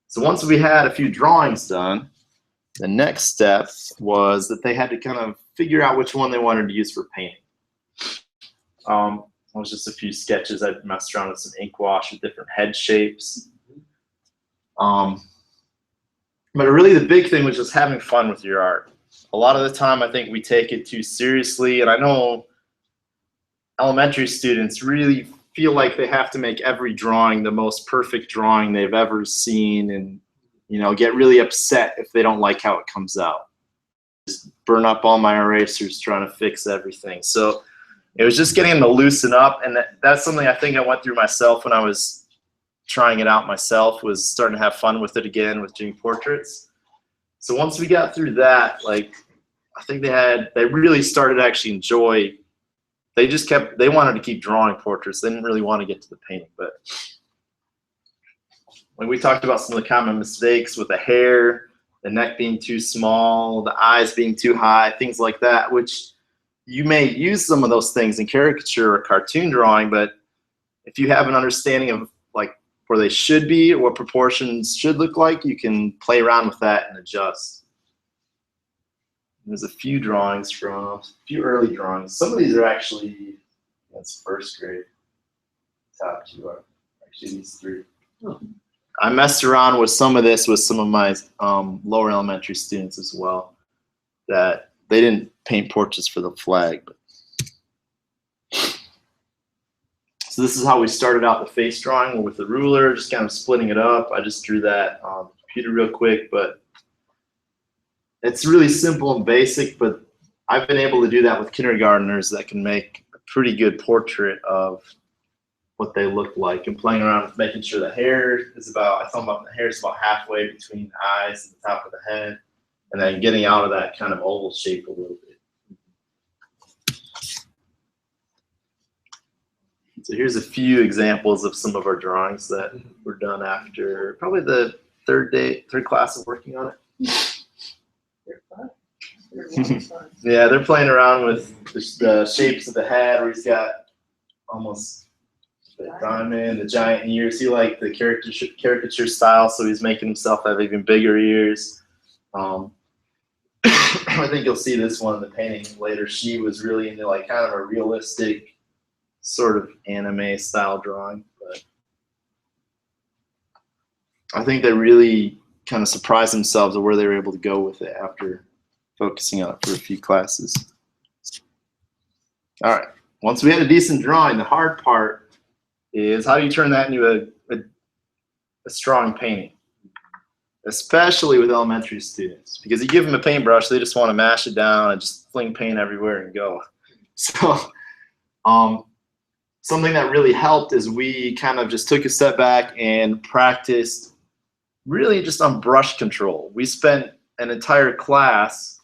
So once we had a few drawings done, the next step was that they had to kind of figure out which one they wanted to use for painting. It was just a few sketches. I messed around with some ink wash with different head shapes. But really the big thing was just having fun with your art. A lot of the time I think we take it too seriously, and I know elementary students really feel like they have to make every drawing the most perfect drawing they've ever seen, and get really upset if they don't like how it comes out. Just burn up all my erasers trying to fix everything. So it was just getting them to loosen up, and that's something I think I went through myself when I was trying it out myself, was starting to have fun with it again with doing portraits. So once we got through that, like I think they really started to actually enjoy. They wanted to keep drawing portraits. They didn't really want to get to the painting. But when we talked about some of the common mistakes with the hair, the neck being too small, the eyes being too high, things like that, which you may use some of those things in caricature or cartoon drawing, but if you have an understanding of like where they should be or what proportions should look like, you can play around with that and adjust. There's a few drawings a few early drawings. Some of these are actually, that's first grade. Top two are actually these three. I messed around with some of this with some of my lower elementary students as well, that they didn't paint portraits for the flag. But. So this is how we started out the face drawing with the ruler, just kind of splitting it up. I just drew that on the computer real quick, but it's really simple and basic, but I've been able to do that with kindergartners that can make a pretty good portrait of what they look like, and playing around with making sure the hair is about halfway between the eyes and the top of the head, and then getting out of that kind of oval shape a little bit. So here's a few examples of some of our drawings that were done after probably the third class of working on it. Yeah, they're playing around with the shapes of the head, where he's got almost the diamond, the giant ears. He liked the caricature style, so he's making himself have even bigger ears. I think you'll see this one in the painting later. She was really into like kind of a realistic sort of anime style drawing, but I think they really kind of surprised themselves at where they were able to go with it after focusing on it for a few classes. All right, once we had a decent drawing, the hard part is how do you turn that into a strong painting, especially with elementary students, because you give them a paintbrush, they just want to mash it down and just fling paint everywhere and go. So something that really helped is we kind of just took a step back and practiced really just on brush control. We spent an entire class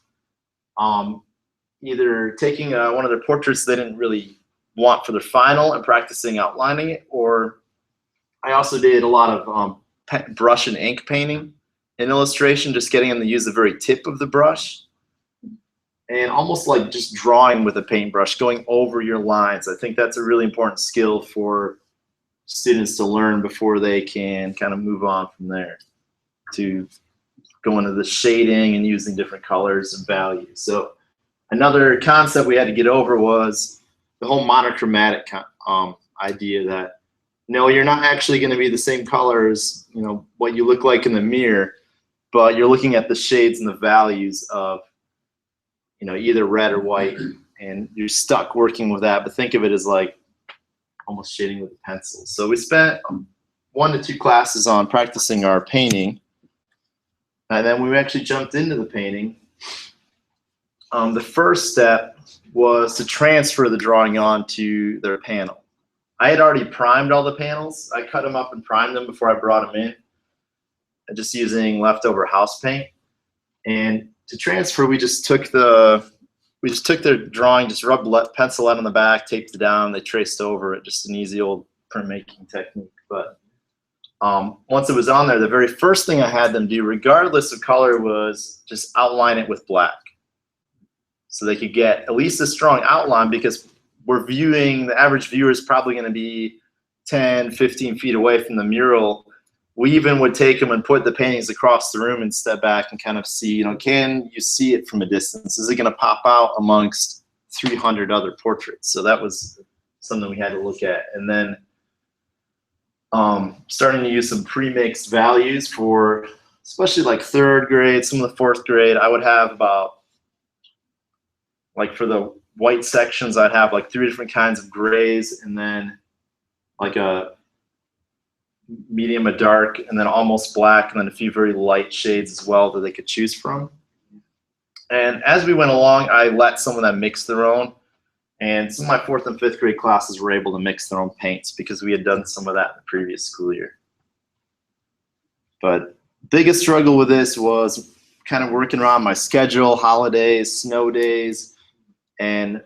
either taking one of their portraits they didn't really want for their final and practicing outlining it, or I also did a lot of brush and ink painting in illustration, just getting them to use the very tip of the brush and almost like just drawing with a paintbrush, going over your lines. I think that's a really important skill for students to learn before they can kind of move on from there to go into the shading and using different colors and values. So another concept we had to get over was the whole monochromatic idea that no, you're not actually going to be the same color as, you know, what you look like in the mirror, but you're looking at the shades and the values of, you know, either red or white, and you're stuck working with that. But think of it as like almost shading with a pencil. So we spent 1 to 2 classes on practicing our painting, and then we actually jumped into the painting. The first step was to transfer the drawing onto their panel. I had already primed all the panels. I cut them up and primed them before I brought them in, just using leftover house paint. And to transfer, we just took their drawing, just rubbed pencil lead on the back, taped it down, they traced over it, just an easy old printmaking technique. But once it was on there, the very first thing I had them do, regardless of color, was just outline it with black. So they could get at least a strong outline, because we're viewing, the average viewer is probably going to be 10, 15 feet away from the mural. We even would take them and put the paintings across the room and step back and kind of see, you know, can you see it from a distance? Is it going to pop out amongst 300 other portraits? So that was something we had to look at. And then starting to use some pre-mixed values for, especially like 3rd grade, some of the 4th grade. I would have about, like for the white sections, I'd have like 3 different kinds of grays, and then like a medium, a dark, and then almost black, and then a few very light shades as well that they could choose from. And as we went along, I let some of them mix their own, and some of my 4th and 5th grade classes were able to mix their own paints because we had done some of that in the previous school year. But biggest struggle with this was kind of working around my schedule, holidays, snow days, and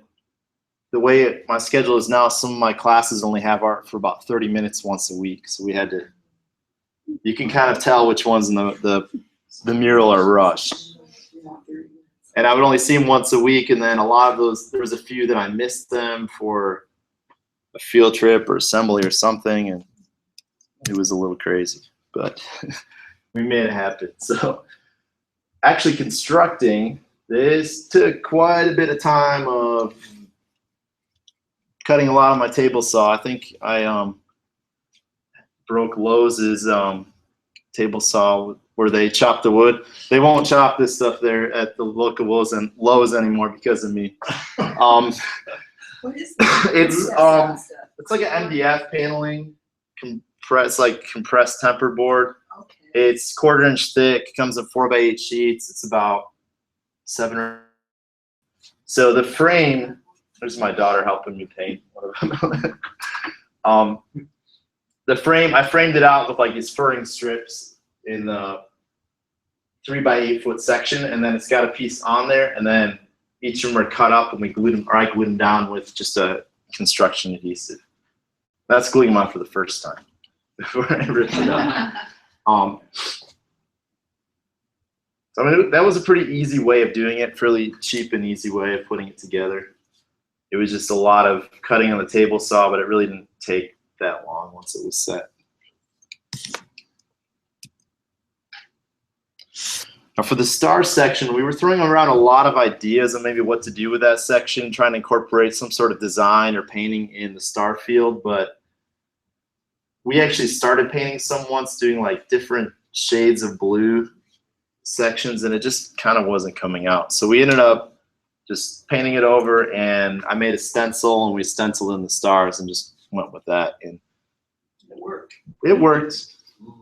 the way my schedule is now, some of my classes only have art for about 30 minutes once a week. So we had to, you can kind of tell which ones in the mural are rushed. And I would only see them once a week, and then a lot of those, there was a few that I missed them for a field trip or assembly or something, and it was a little crazy, but we made it happen. So actually constructing this took quite a bit of time of cutting a lot on my table saw. I think I broke Lowe's table saw where they chop the wood. They won't chop this stuff there at the local Lowe's anymore because of me. What is that? It's like an MDF paneling, compressed temper board. Okay. It's 1/4 inch thick, comes in 4x8 sheets. It's about 7 or so. The frame, there's my daughter helping me paint. The frame, I framed it out with like these furring strips in the 3x8 foot section, and then it's got a piece on there, and then each of them are cut up, and we glued them, or I glued them down with just a construction adhesive. That's gluing them on for the first time before I ripped it up. So I mean, that was a pretty easy way of doing it, fairly cheap and easy way of putting it together. It was just a lot of cutting on the table saw, but it really didn't take that long once it was set. Now for the star section, we were throwing around a lot of ideas on maybe what to do with that section, trying to incorporate some sort of design or painting in the star field, but we actually started painting some once, doing like different shades of blue sections, and it just kind of wasn't coming out. So we ended up just painting it over, and I made a stencil, and we stenciled in the stars and just went with that, and It worked. it worked.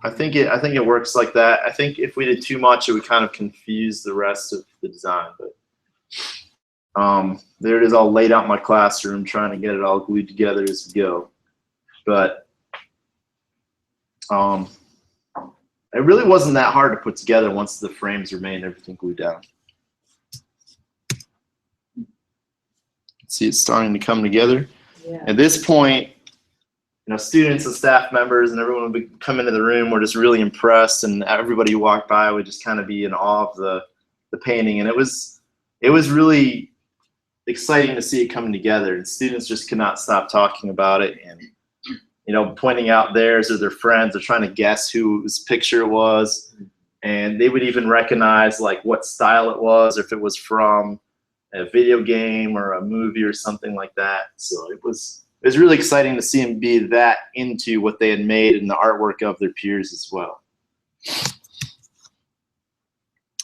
I think it works like that. I think if we did too much, it would kind of confuse the rest of the design. But there it is, all laid out in my classroom, trying to get it all glued together as we go. But it really wasn't that hard to put together once the frames were made and everything glued down. See, it's starting to come together. Yeah. At this point, students and staff members and everyone would come into the room. We're just really impressed, and everybody who walked by would just kind of be in awe of the painting. And it was really exciting to see it coming together. And students just could not stop talking about it, and pointing out theirs or their friends. They're trying to guess whose picture it was, and they would even recognize like what style it was, or if it was from a video game or a movie or something like that. So it was really exciting to see them be that into what they had made and the artwork of their peers as well.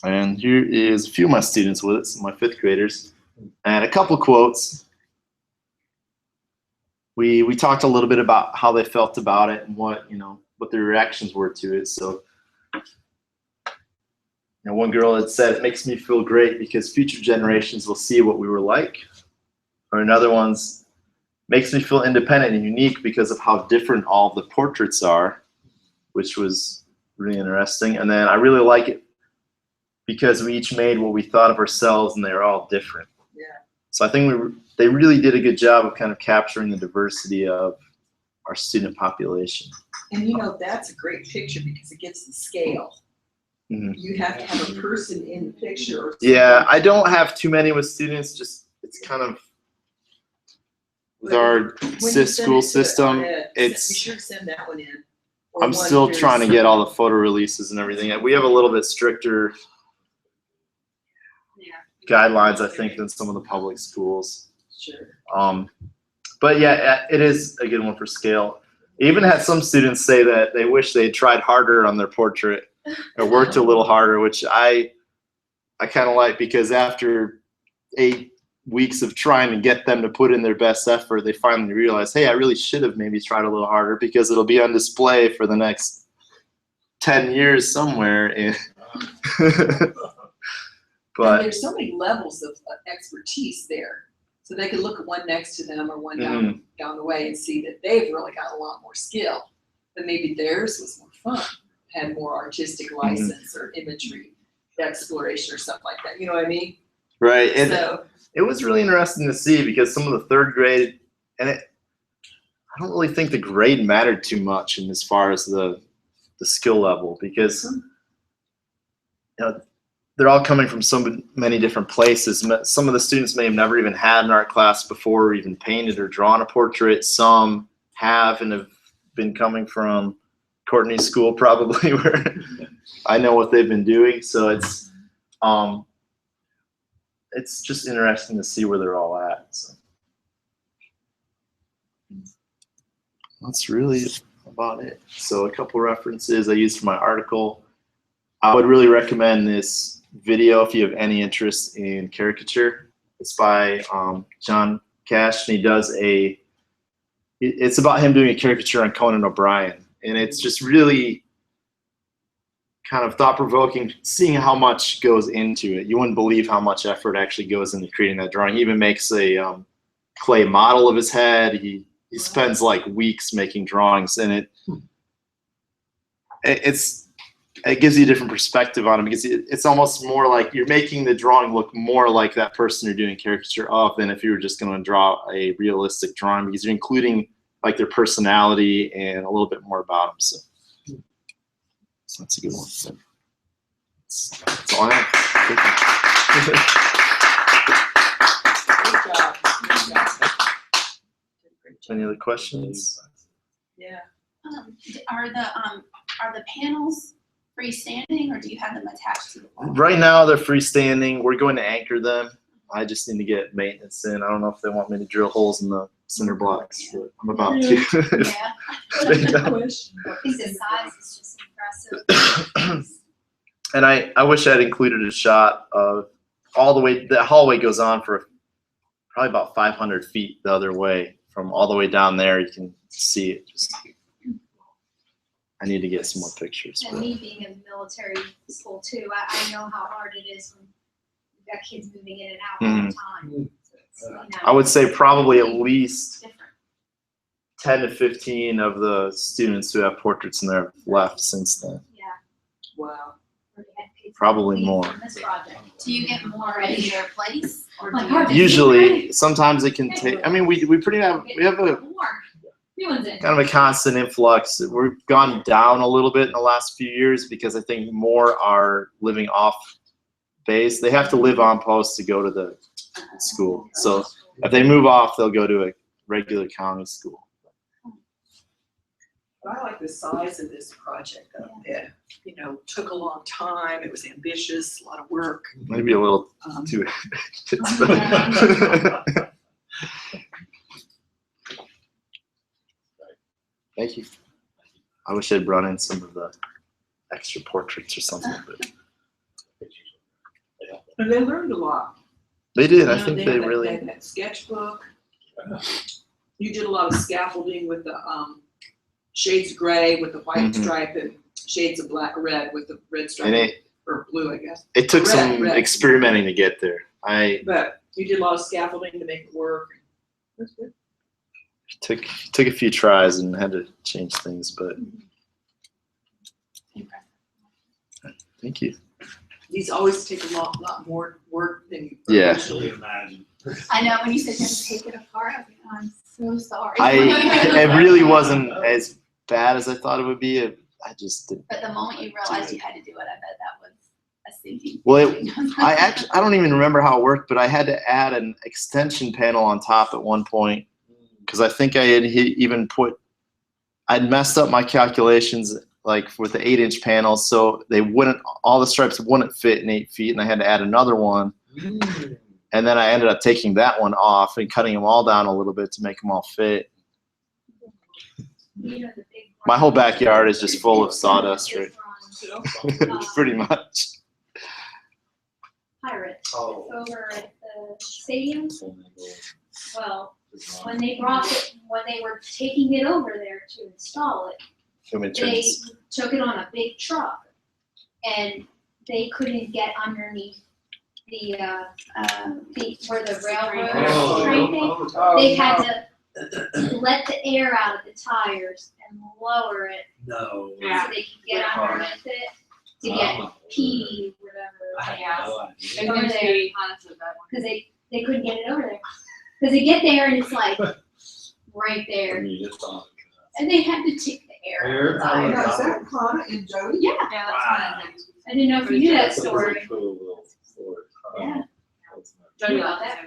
And here is a few of my students with it, some of my 5th graders, and a couple quotes. We talked a little bit about how they felt about it and what their reactions were to it. So one girl had said, "It makes me feel great because future generations will see what we were like." Or another one's, "Makes me feel independent and unique because of how different all of the portraits are," which was really interesting. And then, "I really like it because we each made what we thought of ourselves and they're all different." Yeah. So I think they really did a good job of kind of capturing the diversity of our student population. And that's a great picture because it gets the scale. Mhm. You have to have a person in the picture. Or Yeah, I don't have too many with students. Just it's kind of with our When you CIS send school it to- system. on a- It's be sure to send that one in. Or I'm one still here's- trying to get all the photo releases and everything. We have a little bit stricter guidelines, I think, than some of the public schools. Sure. But yeah, it is a good one for scale. I even had some students say that they wish they had tried harder on their portrait or worked a little harder, which I kind of like, because after 8 weeks of trying to get them to put in their best effort, they finally realize, hey, I really should have maybe tried a little harder because it'll be on display for the next 10 years somewhere. And And there's so many levels of expertise there. So they could look at one next to them or one down the way and see that they've really got a lot more skill. But maybe theirs was more fun, had more artistic license or imagery exploration or something like that. You know what I mean? Right. And So it was really interesting to see because some of the 3rd grade, and I don't really think the grade mattered too much in as far as the skill level, because they're all coming from so many different places. Some of the students may have never even had an art class before, or even painted or drawn a portrait. Some have and have been coming from Courtney's school probably, where I know what they've been doing. So it's just interesting to see where they're all at. So that's really about it. So a couple references I used for my article. I would really recommend this video if you have any interest in caricature. It's by John Cash, and he does it's about him doing a caricature on Conan O'Brien. And it's just really kind of thought-provoking, seeing how much goes into it. You wouldn't believe how much effort actually goes into creating that drawing. He even makes a clay model of his head. He spends like weeks making drawings, and it gives you a different perspective on it, because it's almost more like you're making the drawing look more like that person you're doing a caricature of than if you were just going to draw a realistic drawing, because you're including like their personality and a little bit more about them. So that's a good one. So that's all I have. Good job. Any other questions? Yeah. Are the panels freestanding, or do you have them attached to the wall? Right now they're freestanding. We're going to anchor them. I just need to get maintenance in. I don't know if they want me to drill holes in the cinder blocks, but I'm about to. Yeah. I think the size is just impressive. And I wish I'd included a shot of all the way. The hallway goes on for probably about 500 feet the other way. From all the way down there, you can see it. I need to get some more pictures. And me being in military school too, I know how hard it is when you've got kids moving in and out all the time. So it's, I would say probably at least different. 10 to 15 of the students who have portraits in there have left since then. Yeah. Wow. Probably more. Do you get more at either place? Or do My you- God. Usually, sometimes it can take. I mean, we have a New one's in. kind of a constant influx. We've gone down a little bit in the last few years because I think more are living off base. They have to live on post to go to the school. So if they move off, they'll go to a regular county school. But I like the size of this project though. It, took a long time. It was ambitious, a lot of work. Maybe a little too. Thank you. I wish I'd brought in some of the extra portraits or something, but And they learned a lot. they did. I You know, think they they had that- really. they had that sketchbook. You did a lot of scaffolding with the shades of gray with the white Mhm. stripe and shades of red with the red And stripe or blue, I guess. it took Red, some red. experimenting to get there. I But you did a lot of scaffolding to make it work. That's good. took a few tries and had to change things, but thank you. These always take a lot more work than you Yeah. usually Imagine. I know when you said just take it apart, I was like, oh, I'm so sorry. It really wasn't as bad as I thought it would be. I just didn't. But the moment you realized you had to do it, I bet that was a sinking. Well, I don't even remember how it worked, but I had to add an extension panel on top at one point because I think I had I'd messed up my calculations like with the 8-inch panel, so all the stripes wouldn't fit in 8 feet, and I had to add another one. And then I ended up taking that one off and cutting them all down a little bit to make them all fit. My whole backyard is just full of sawdust, right? Pretty much. Pirates. Oh. Over at the stadium. Well, when they were taking it over there to install it, Too many they turns. took it on a big truck, and they couldn't get underneath the where the railroad Oh, train thing. Oh, They had no. to let the air out of the tires and lower it No. so they could get underneath it to get PD, whatever. Over there, because they couldn't get it over there. Because they get there and it's like right there, and they had to take the air out of the Now, tires. is that Connor and Jody? Yeah, Wow. I didn't know if you knew that story. Yeah. Knew about that.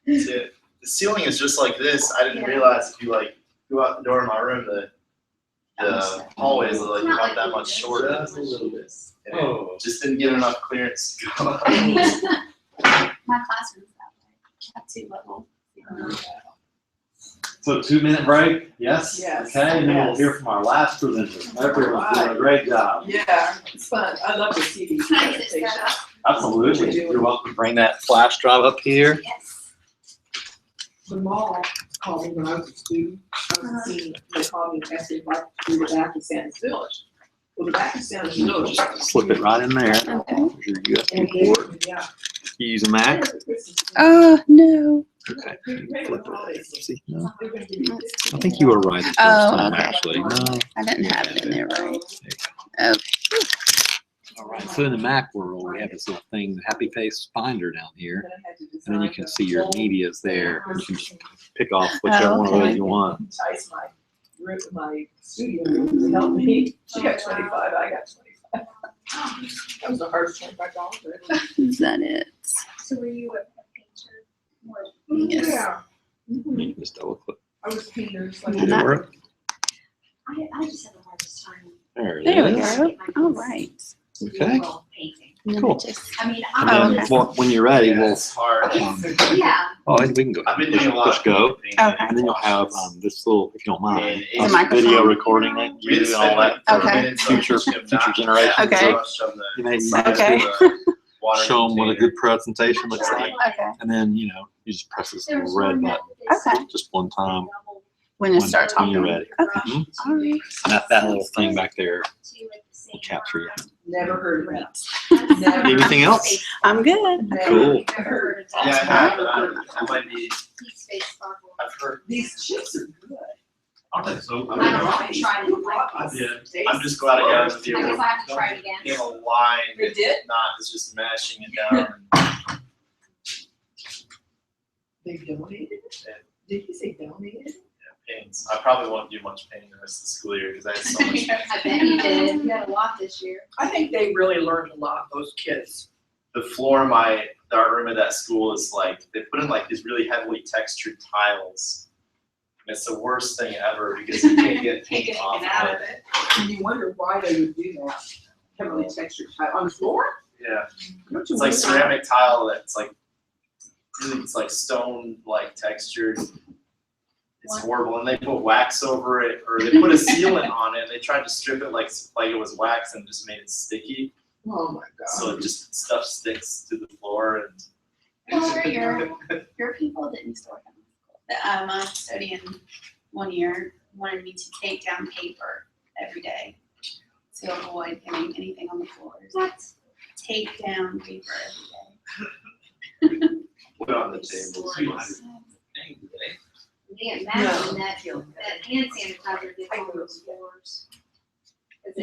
The ceiling is just like this. I didn't Yeah. realize if you like go out the door of my room, the hallways are like It's not about like that we much did. shorter. Just a little bit. And Oh. it just didn't get enough clearance to go up. My classroom's that way. At 2 level. So 2-minute break, yes? Yes. Okay, and then we'll Yes. hear from our last presenter. Everyone's doing a great job. Yeah, it's fun. I love to see these Can I get it set presentations. up? Absolutely. You're welcome to bring that flash drive up here. Yes. The mall called me when I was a student. I was a senior. They called me and asked me if I could do the back of Santa's Village. Well, the back of Santa's Village. Slip it right in there. Okay. Here's your USB And port. yeah. You use a Mac? No. Okay. They Flip were it. always- See, no. they're gonna give you I think you were right the first Oh, time, okay. actually. No. I didn't have it in there right. All right. So in the Mac world, we have this little thing, the Happy Face Finder down here. And I had to And then you design can the see your whole- medias there. You can just pick off whichever one of those you want. Entice my studio to help me. She got 25, I got 25. That was the hardest $25. Is that it? So were you a painter? Or- Yes. Yeah. You can just double click. I was painters Did like. it work? I just have the hardest time. There it There we is. go. All right. Okay. Painting. Let me Cool. just- I mean, And I'm then, just, well, when you're ready, Yeah, we'll, it's hard. yeah. oh, and we can go. I've been doing a lot Push of go. painting. Okay. And then you'll have this little, if you don't mind, And The microphone. video recording that you do and all that. Okay. Future generation. Okay. You may Okay. show them what a good presentation looks like. Okay. And then, you just press this There was little red one button that Okay. just one time When it starts when you're talking. ready. Okay. Mhm. All right. And that little thing back there will capture you. Never heard of that. Never. Anything else? I'm good. Cool. Never heard of Yeah, that. I have, but I might be, I've heard. These chips are good. I think so. I don't know, I tried it like. I did. I'm just glad I got it. I guess I have to try it again. You have a line. You did? Not, it's just mashing it down. They donated it? Did you say donated? Pains. I probably won't do much painting the rest of the school year because I had so much. I bet you did, you had a lot this year. I think they really learned a lot, those kids. The floor in the art room at that school is like, they put in like these really heavily textured tiles. And it's the worst thing ever because you can't get paint off of it. And you wonder why they would do that. Heavily textured tile on the floor? Yeah, Don't you it's like wonder? ceramic tile that's like, really, it's like stone like textured. It's horrible, and they put wax over it, or they put a sealant on it. They tried to strip it like it was wax and just made it sticky. Oh my God. So it just stuff sticks to the floor and. Well, your people didn't store them. My custodian one year wanted me to take down paper every day to avoid getting anything on the floors. What? Take down paper every day. Put it on the table. Yeah, imagine that hand sanitizer gets on those floors.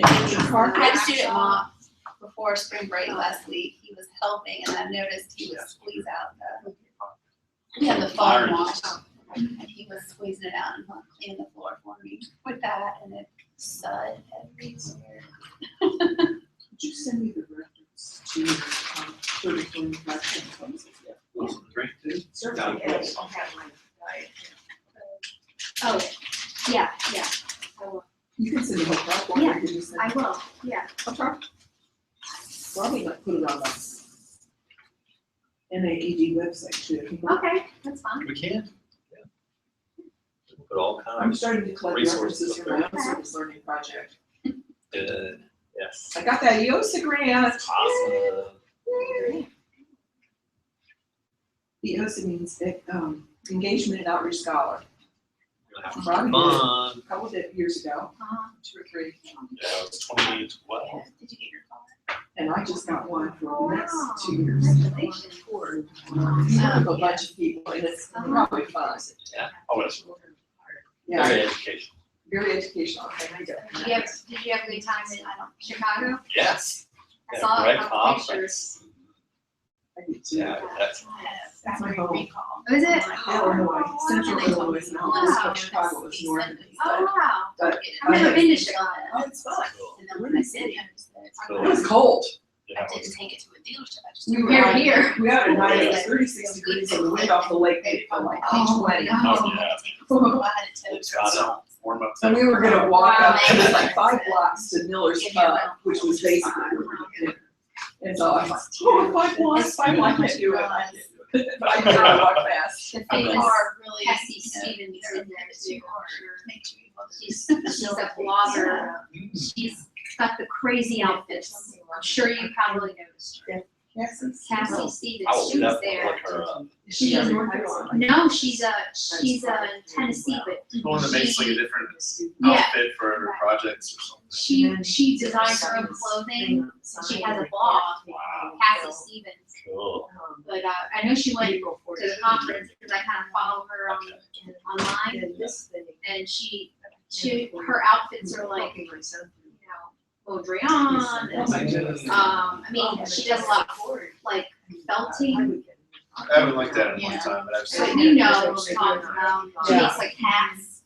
I had a student mop before spring break last week. He was helping, and I noticed he would squeeze out we had the foam wash, and he was squeezing it out and cleaning the floor for me with that, and it sud everywhere. Could you send me the reference to your 30 Certainly, Yeah. yes, I'll have mine. Oh, yeah, I will, You can send me a whole or you can just send. I will, yeah. Okay. Probably not put it on the MAED website too. Okay, that's fine. We can. Yeah. Put all I'm kinds. starting to collect Resources references for my own Okay. service learning project. Good. Yes. I got that EOSA grant. Awesome. EOSA means Engagement and Outreach Scholar. We're gonna have Fun. fun. A couple of years ago, Uh-huh. 2 or 3. Yeah, it was 2012. Did you get your call? And I just got one for the Wow. next 2 years. Congratulations. For a bunch of people, and it's probably fun. Yeah. Oh, it's Yeah, very educational. very educational. Okay, I Did you have a good time in Chicago? Yes. I Yeah, saw a great couple conference. pictures. Yeah, that's. That's my home. recall. Was it? Illinois, Central They told Illinois, me is to not go this, out. but Chicago is north. Oh, wow. But I've never been to Chicago. Oh, it's fun. And then when I said it, It was cold. Yeah, I it was- didn't take it to a dealership. I just. We were Here, out- here. We had a night, it was 36 degrees and the wind off the lake made it feel like Oh, 20. I had to tow It's gotta warm up. And we were gonna walk Wow. up, it was like 5 blocks to Miller's Pub, which was basically where we were. And so I'm like, oh, 5 blocks, 5 blocks, I can't do it. I can't do it. But I did, I walk fast. The The famous car really. Cassie Stevens in there too. Make sure you look. She's a blogger. She's got the crazy outfits. I'm sure you probably noticed her. Cassie I will Stevens, she was definitely there. look her up. Is she in North Carolina? No, she's in Tennessee, but The one that makes like a different Yeah. outfit for projects or something. she designs her own clothing. She has a blog, Wow. Cassie Stevens. Cool. But I know she went to the conference because I kind of follow her online, and her outfits are like, Audrey on. Oh my goodness. I mean, she does a lot of like felting. I haven't looked at it in a long time, but I've So seen you it. know what she's talking about. She Yeah. makes like hats,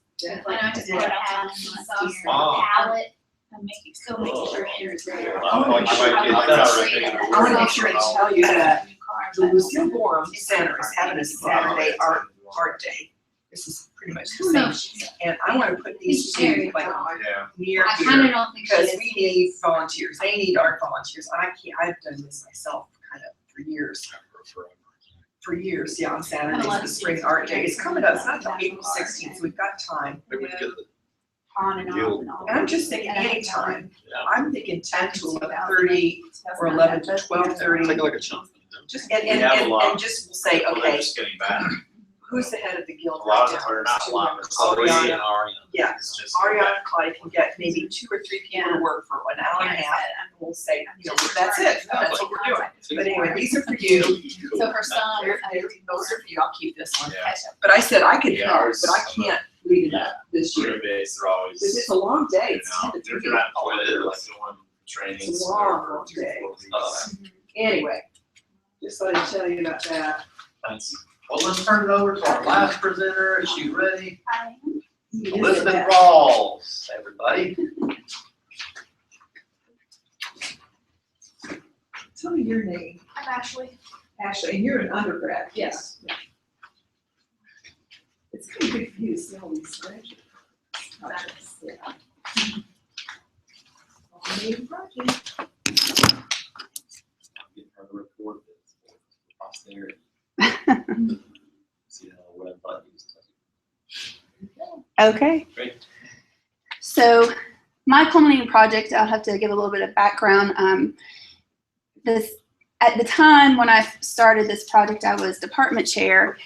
like hats and stuff, Wow. palette. I'm making Sure she was there. Oh, like you might get like I that. thought I wanna make sure to tell you that new car. the Lucille Gorham Center is having a Saturday art day. This is pretty much the No, same. And I wanna put these two like Yeah. near I kind of here, don't think she because is. we need volunteers, they need art volunteers, I can't, I've done this myself kind of for years. Yeah, on Saturdays, the spring art day, it's coming up, it's not until April 16th, so we've got time. Maybe we could- On and off and on. And I'm just thinking anytime, Yeah. I'm thinking 10 to 11:30, or 11 to 12:30. Take like a chunk. Just, We have a lot. and just we'll say, Well, they're okay, just getting back. who's the head of the guild A lot right of now? them are not It's a two lot, members. but Chloe Ariana- and Ariana. Yeah, It's just. Ariana and Clyde can get maybe 2 or 3 people to work for an hour and a half, and we'll say, you know, that's it, that's what we're doing. But anyway, these are for you. So her son, Those are for you, I'll keep this one. Yeah. But I said I could Yeah, help, ours- but I can't leading up this year? Days, they're always, Because it's a long day. you It's know, 10 to they're 3. not always like doing trainings. It's a long, for long 2 day. 4 weeks. Anyway, just thought I'd tell you about that. Thanks. Well, let's turn it over to our last presenter. Is she ready? You Elizabeth said that. Rawls, everybody. Tell me your name. I'm Ashley. Ashley, and you're an undergrad. Yes. It's kind of good for you to see all these graduate projects. Yeah. All main project. Get her to record this for posterity. See how the web button is. Okay. Great. So my culminating project, I'll have to give a little bit of background. At the time when I started this project, I was department chair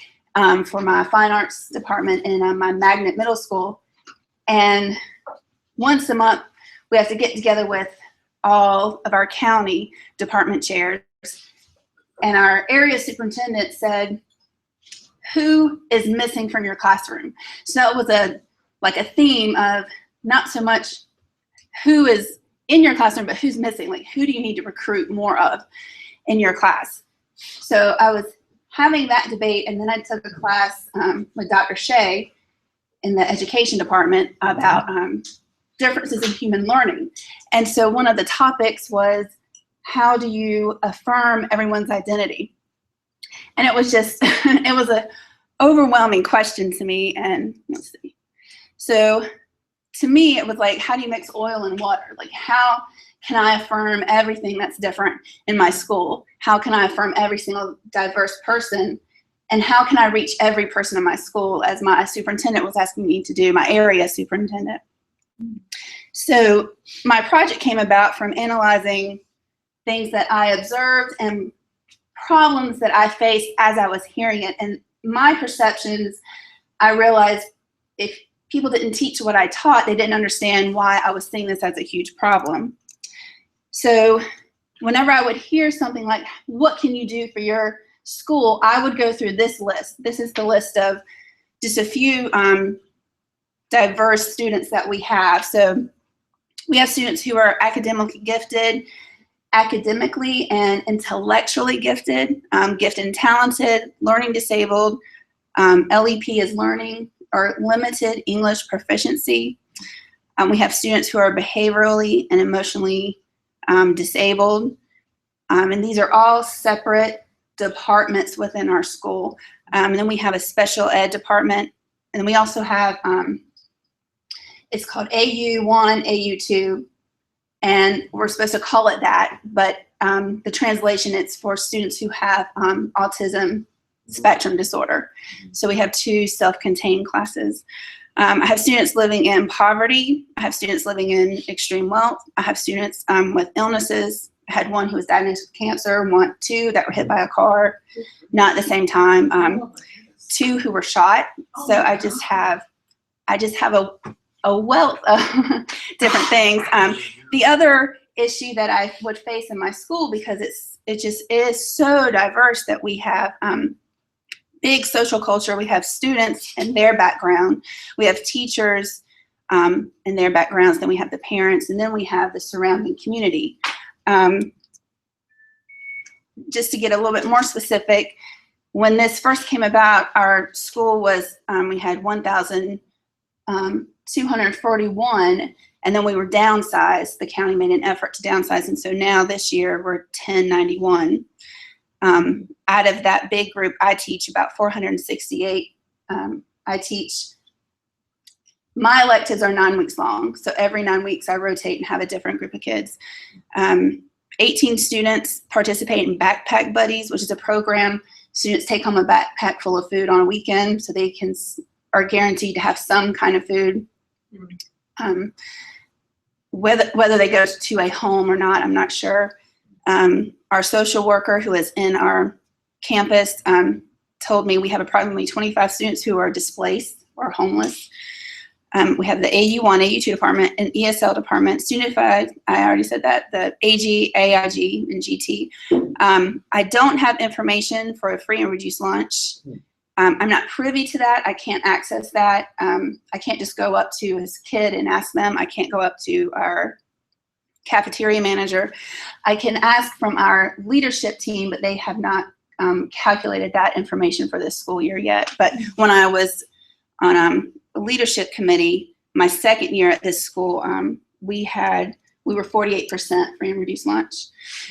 for my fine arts department in my magnet middle school. And once a month, we have to get together with all of our county department chairs. And our area superintendent said, who is missing from your classroom? So that was a theme of not so much who is in your classroom, but who's missing. Like, who do you need to recruit more of in your class? So I was having that debate, and then I took a class with Dr. Shea in the education department about differences in human learning. And so one of the topics was, how do you affirm everyone's identity? And it was just, it was an overwhelming question to me. And let's see. So to me, it was like, how do you mix oil and water? Like, how can I affirm everything that's different in my school? How can I affirm every single diverse person? And how can I reach every person in my school, as my superintendent was asking me to do, my area superintendent? So my project came about from analyzing things that I observed and problems that I faced as I was hearing it. And my perceptions, I realized if people didn't teach what I taught, they didn't understand why I was seeing this as a huge problem. So whenever I would hear something like, what can you do for your school? I would go through this list. This is the list of just a few diverse students that we have. So we have students who are academically gifted, academically and intellectually gifted, gifted and talented, learning disabled, LEP is learning or limited English proficiency. We have students who are behaviorally and emotionally disabled. And these are all separate departments within our school. And then we have a special ed department. And we also have, it's called AU1, AU2. And we're supposed to call it that, but the translation, it's for students who have autism spectrum disorder. So we have 2 self-contained classes. I have students living in poverty. I have students living in extreme wealth. I have students with illnesses. I had one who was diagnosed with cancer, 2 that were hit by a car, not at the same time, 2 who were shot. So I just have a wealth of different things. The other issue that I would face in my school, because it just is so diverse, that we have big social culture. We have students and their background. We have teachers and their backgrounds. Then we have the parents, and then we have the surrounding community. Just to get a little bit more specific, when this first came about, our school was, we had 1,241, and then we were downsized. The county made an effort to downsize, and so now this year we're 1091. Out of that big group, I teach about 468. I teach, my electives are 9 weeks long, so every 9 weeks I rotate and have a different group of kids. 18 students participate in Backpack Buddies, which is a program. Students take home a backpack full of food on a weekend, so they are guaranteed to have some kind of food. Whether they go to a home or not, I'm not sure. Our social worker who is in our campus told me we have approximately 25 students who are displaced or homeless. We have the AU1, AU2 department, and ESL department, studentified, I already said that, the AG, AIG, and GT. I don't have information for a free and reduced lunch. I'm not privy to that. I can't access that. I can't just go up to his kid and ask them. I can't go up to our cafeteria manager. I can ask from our leadership team, but they have not calculated that information for this school year yet. But when I was on a leadership committee, my second year at this school, we were 48% free and reduced lunch.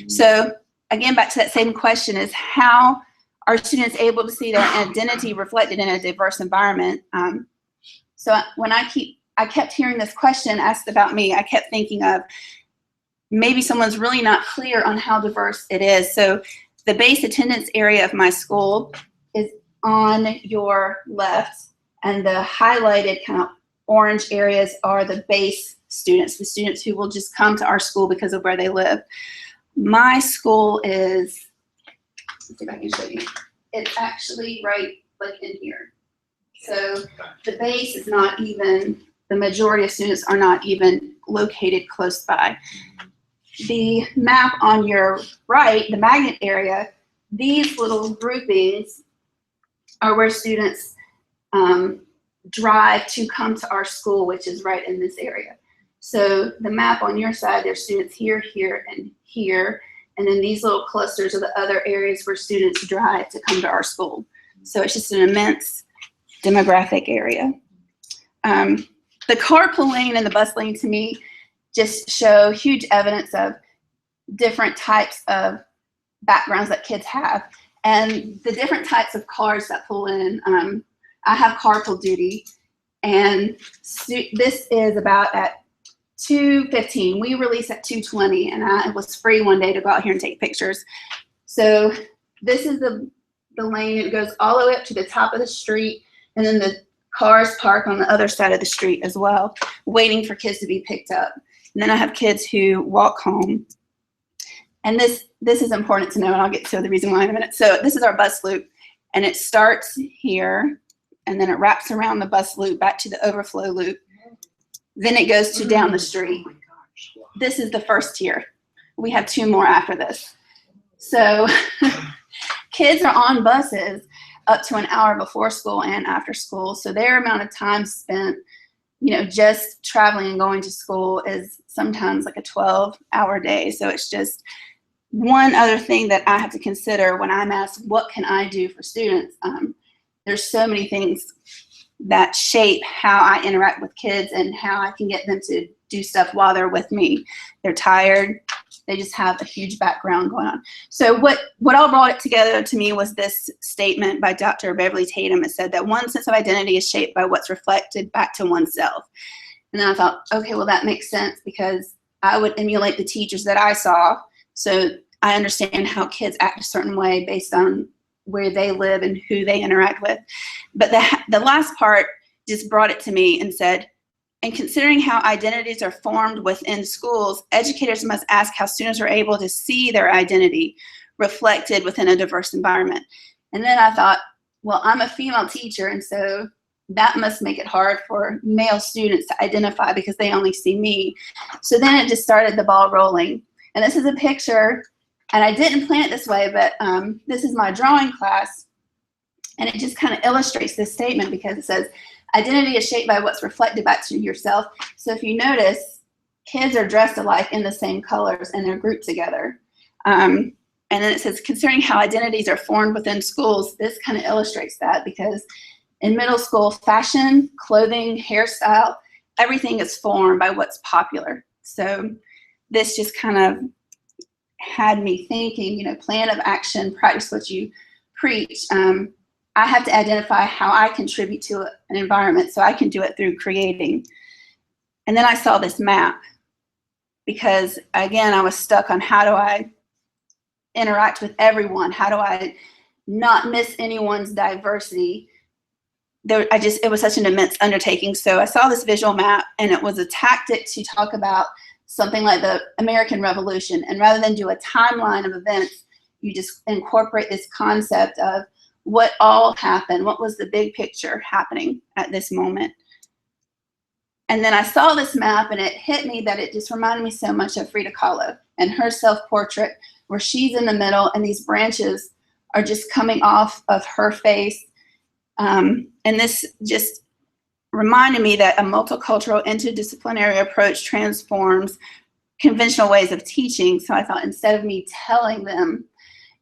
So again, back to that same question, is how are students able to see their identity reflected in a diverse environment? So when I kept hearing this question asked about me, I kept thinking of maybe someone's really not clear on how diverse it is. So the base attendance area of my school is on your left, and the highlighted kind of orange areas are the base students, the students who will just come to our school because of where they live. My school is, let's see if I can show you. It's actually right like in here. So the base is not even, the majority of students are not even located close by. The map on your right, the magnet area, these little groupings are where students drive to come to our school, which is right in this area. So the map on your side, there's students here, here, and here. And then these little clusters are the other areas where students drive to come to our school. So it's just an immense demographic area. The carpool lane and the bus lane to me just show huge evidence of different types of backgrounds that kids have and the different types of cars that pull in. I have carpool duty, and this is about at 2:15. We release at 2:20, and I was free one day to go out here and take pictures. So this is the lane. It goes all the way up to the top of the street, and then the cars park on the other side of the street as well, waiting for kids to be picked up. And then I have kids who walk home. And this is important to know, and I'll get to the reason why in a minute. So this is our bus loop, and it starts here, and then it wraps around the bus loop back to the overflow loop. Then it goes to down the street. This is the first tier. We have 2 more after this. So kids are on buses up to an hour before school and after school. So their amount of time spent, just traveling and going to school is sometimes like a 12-hour day. So it's just one other thing that I have to consider when I'm asked, what can I do for students? There's so many things that shape how I interact with kids and how I can get them to do stuff while they're with me. They're tired. They just have a huge background going on. So what all brought it together to me was this statement by Dr. Beverly Tatum. It said that one sense of identity is shaped by what's reflected back to oneself. And then I thought, okay, well, that makes sense because I would emulate the teachers that I saw. So I understand how kids act a certain way based on where they live and who they interact with. But the last part just brought it to me and said, and considering how identities are formed within schools, educators must ask how students are able to see their identity reflected within a diverse environment. And then I thought, well, I'm a female teacher, and so that must make it hard for male students to identify because they only see me. So then it just started the ball rolling. And this is a picture, and I didn't plan it this way, but this is my drawing class, and it just kind of illustrates this statement because it says, identity is shaped by what's reflected back to yourself. So if you notice, kids are dressed alike in the same colors and they're grouped together. And then it says, considering how identities are formed within schools, this kind of illustrates that because in middle school, fashion, clothing, hairstyle, everything is formed by what's popular. So this just kind of had me thinking, plan of action, practice what you preach. I have to identify how I contribute to an environment so I can do it through creating. And then I saw this map because, again, I was stuck on how do I interact with everyone? How do I not miss anyone's diversity? It was such an immense undertaking. So I saw this visual map, and it was a tactic to talk about something like the American Revolution. And rather than do a timeline of events, you just incorporate this concept of what all happened, what was the big picture happening at this moment. And then I saw this map, and it hit me that it just reminded me so much of Frida Kahlo and her self-portrait, where she's in the middle, and these branches are just coming off of her face. And this just reminded me that a multicultural interdisciplinary approach transforms conventional ways of teaching. So I thought, instead of me telling them,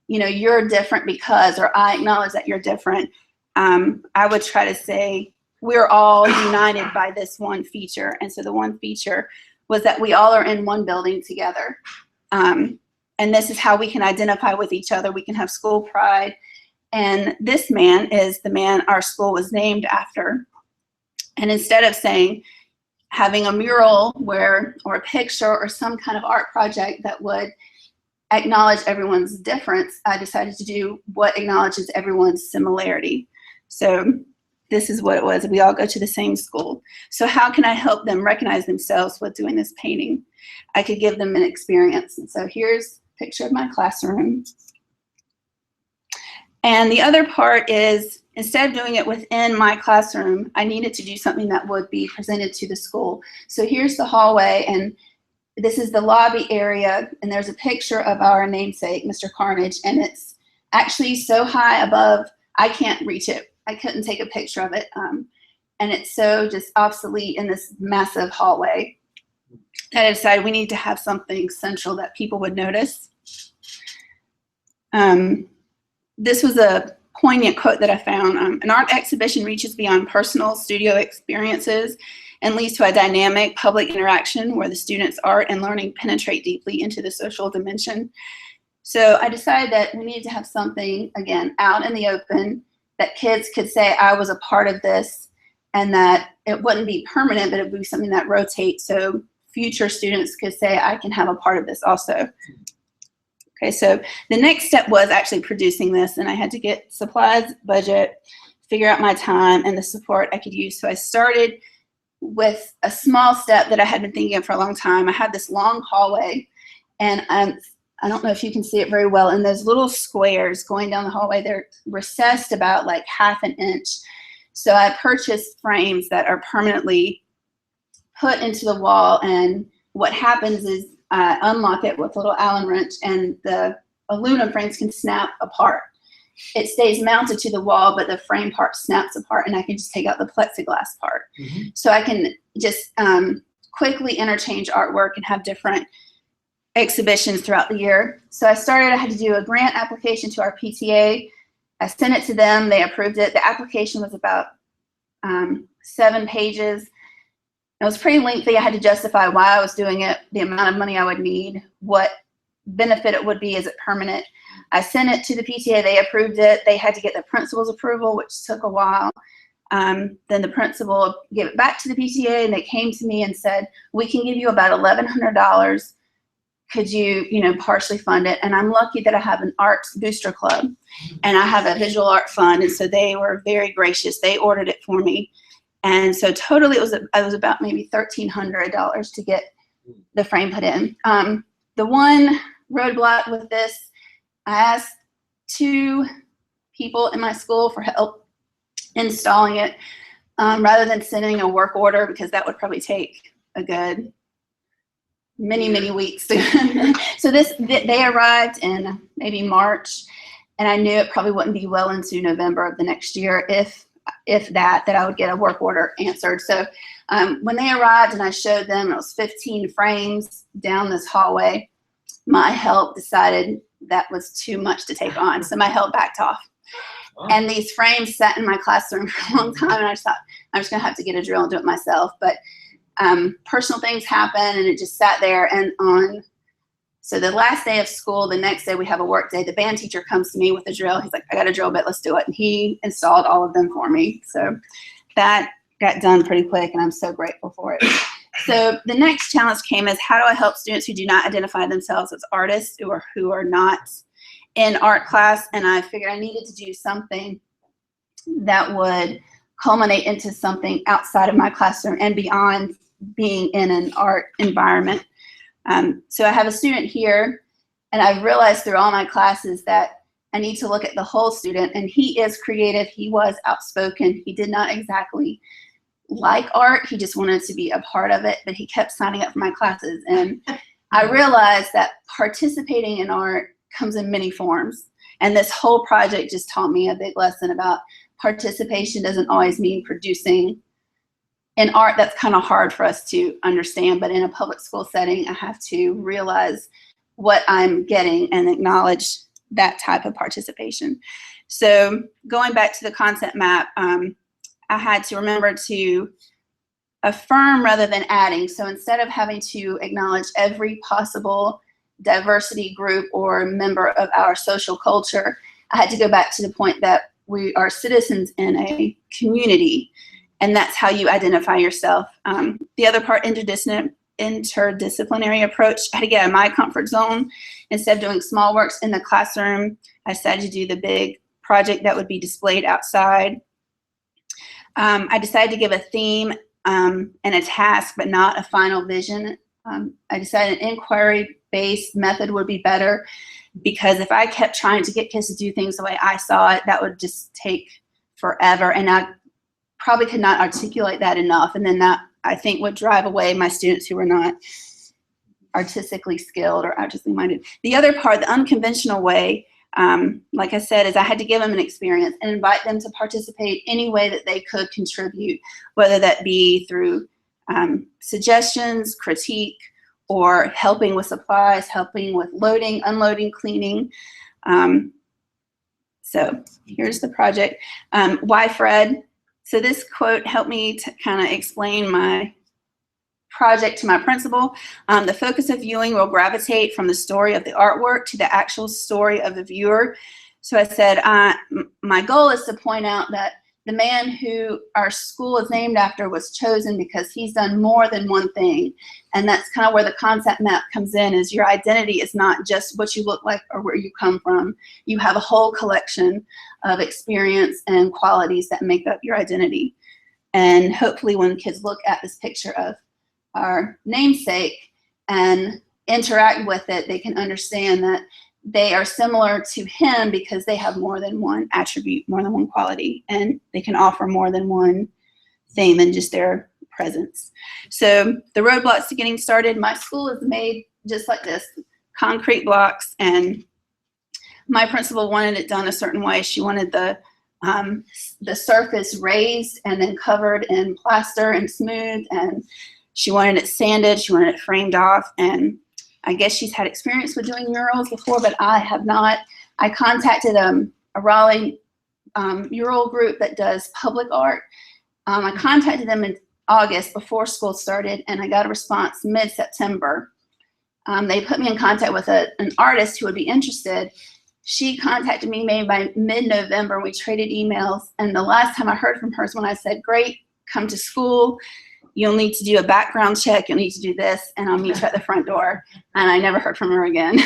you know, you're different because, or I acknowledge that you're different, I would try to say, we're all united by this one feature. And so the one feature was that we all are in one building together. And this is how we can identify with each other. We can have school pride. And this man is the man our school was named after. And instead of saying, having a mural or a picture or some kind of art project that would acknowledge everyone's difference, I decided to do what acknowledges everyone's similarity. So this is what it was. We all go to the same school. So how can I help them recognize themselves with doing this painting? I could give them an experience. And so here's a picture of my classroom. And the other part is, instead of doing it within my classroom, I needed to do something that would be presented to the school. So here's the hallway, and this is the lobby area, and there's a picture of our namesake, Mr. Carnage, and it's actually so high above, I can't reach it. I couldn't take a picture of it. And it's so just obsolete in this massive hallway that I decided we need to have something central that people would notice. This was a poignant quote that I found. An art exhibition reaches beyond personal studio experiences and leads to a dynamic public interaction where the students' art and learning penetrate deeply into the social dimension. So I decided that we needed to have something, again, out in the open, that kids could say, I was a part of this, and that it wouldn't be permanent, but it would be something that rotates, so future students could say, I can have a part of this also. Okay, so the next step was actually producing this, and I had to get supplies, budget, figure out my time, and the support I could use. So I started with a small step that I had been thinking of for a long time. I had this long hallway, and I don't know if you can see it very well, and those little squares going down the hallway, they're recessed about like ½ an inch. So I purchased frames that are permanently put into the wall, and what happens is I unlock it with a little Allen wrench, and the aluminum frames can snap apart. It stays mounted to the wall, but the frame part snaps apart, and I can just take out the plexiglass part. Mm-hmm. So I can just quickly interchange artwork and have different exhibitions throughout the year. So I had to do a grant application to our PTA. I sent it to them, they approved it. The application was about 7 pages. It was pretty lengthy. I had to justify why I was doing it, the amount of money I would need, what benefit it would be, is it permanent. I sent it to the PTA, they approved it. They had to get the principal's approval, which took a while. Then the principal gave it back to the PTA, and they came to me and said, we can give you about $1,100. Could you, partially fund it? And I'm lucky that I have an arts booster club, and I have a visual art fund, and so they were very gracious. They ordered it for me. And so totally it was about maybe $1,300 to get the frame put in. The one roadblock with this, I asked 2 people in my school for help installing it, rather than sending a work order, because that would probably take a good many weeks. So they arrived in maybe March, and I knew it probably wouldn't be well into November of the next year, if that I would get a work order answered. So when they arrived and I showed them, it was 15 frames down this hallway, my help decided that was too much to take on. So my help backed off. Wow. And these frames sat in my classroom for a long time, and I just thought, I'm just gonna have to get a drill and do it myself. But personal things happen, and it just sat there. And so the last day of school, the next day we have a work day, the band teacher comes to me with a drill. He's like, I got a drill bit, let's do it. And he installed all of them for me. So that got done pretty quick, and I'm so grateful for it. So the next challenge came as, how do I help students who do not identify themselves as artists, or who are not in art class? And I figured I needed to do something that would culminate into something outside of my classroom and beyond being in an art environment. So I have a student here, and I've realized through all my classes that I need to look at the whole student, and he is creative. He was outspoken. He did not exactly like art. He just wanted to be a part of it, but he kept signing up for my classes. And I realized that participating in art comes in many forms. And this whole project just taught me a big lesson about participation doesn't always mean producing. In art, that's kind of hard for us to understand, but in a public school setting, I have to realize what I'm getting and acknowledge that type of participation. So going back to the concept map, I had to remember to affirm rather than adding. So instead of having to acknowledge every possible diversity group or member of our social culture, I had to go back to the point that we are citizens in a community, and that's how you identify yourself. The other part, interdisciplinary approach, I had to get out of my comfort zone. Instead of doing small works in the classroom, I decided to do the big project that would be displayed outside. I decided to give a theme and a task, but not a final vision. I decided an inquiry-based method would be better, because if I kept trying to get kids to do things the way I saw it, that would just take forever, and I probably could not articulate that enough, and then that, I think, would drive away my students who were not artistically skilled or artistically minded. The other part, the unconventional way, like I said, is I had to give them an experience and invite them to participate any way that they could contribute, whether that be through suggestions, critique, or helping with supplies, helping with loading, unloading, cleaning. So here's the project. Why Fred? So this quote helped me to kind of explain my project to my principal. The focus of viewing will gravitate from the story of the artwork to the actual story of the viewer. So I said, my goal is to point out that the man who our school is named after was chosen because he's done more than one thing. And that's kind of where the concept map comes in, is your identity is not just what you look like or where you come from. You have a whole collection of experience and qualities that make up your identity. And hopefully when kids look at this picture of our namesake and interact with it, they can understand that they are similar to him because they have more than one attribute, more than one quality, and they can offer more than one thing than just their presence. So the roadblocks to getting started, my school is made just like this, concrete blocks, and my principal wanted it done a certain way. She wanted the surface raised and then covered in plaster and smooth, and she wanted it sanded, she wanted it framed off, and I guess she's had experience with doing murals before, but I have not. I contacted a Raleigh mural group that does public art. I contacted them in August before school started, and I got a response mid-September. They put me in contact with an artist who would be interested. She contacted me maybe by mid-November. We traded emails, and the last time I heard from her is when I said, great, come to school. You'll need to do a background check, you'll need to do this, and I'll meet you at the front door. And I never heard from her again.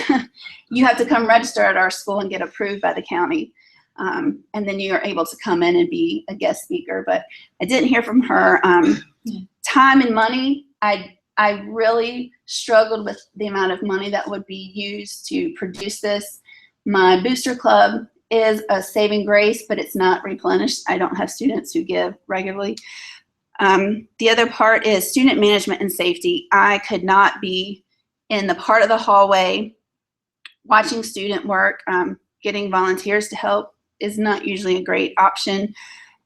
You have to come register at our school and get approved by the county. And then you are able to come in and be a guest speaker. But I didn't hear from her. Time and money, I really struggled with the amount of money that would be used to produce this. My booster club is a saving grace, but it's not replenished. I don't have students who give regularly. The other part is student management and safety. I could not be in the part of the hallway watching student work. Getting volunteers to help is not usually a great option.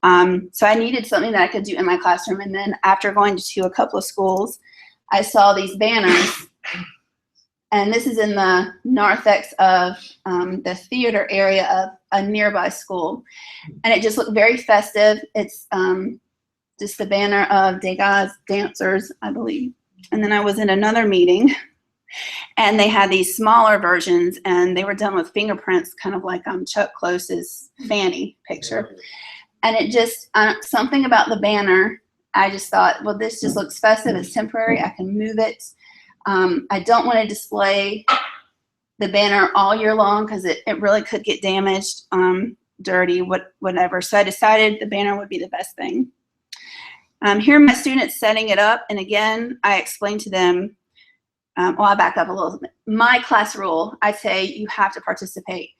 So I needed something that I could do in my classroom. And then after going to a couple of schools, I saw these banners. And this is in the narthex of the theater area of a nearby school. And it just looked very festive. It's just the banner of Degas dancers, I believe. And then I was in another meeting, and they had these smaller versions, and they were done with fingerprints, kind of like Chuck Close's Fanny picture. And it just, something about the banner, I just thought, well, this just looks festive, it's temporary, I can move it. I don't want to display the banner all year long because it really could get damaged, dirty, whatever. So I decided the banner would be the best thing. Here are my students setting it up, and again, I explained to them, well, I'll back up a little bit. My class rule, I say you have to participate.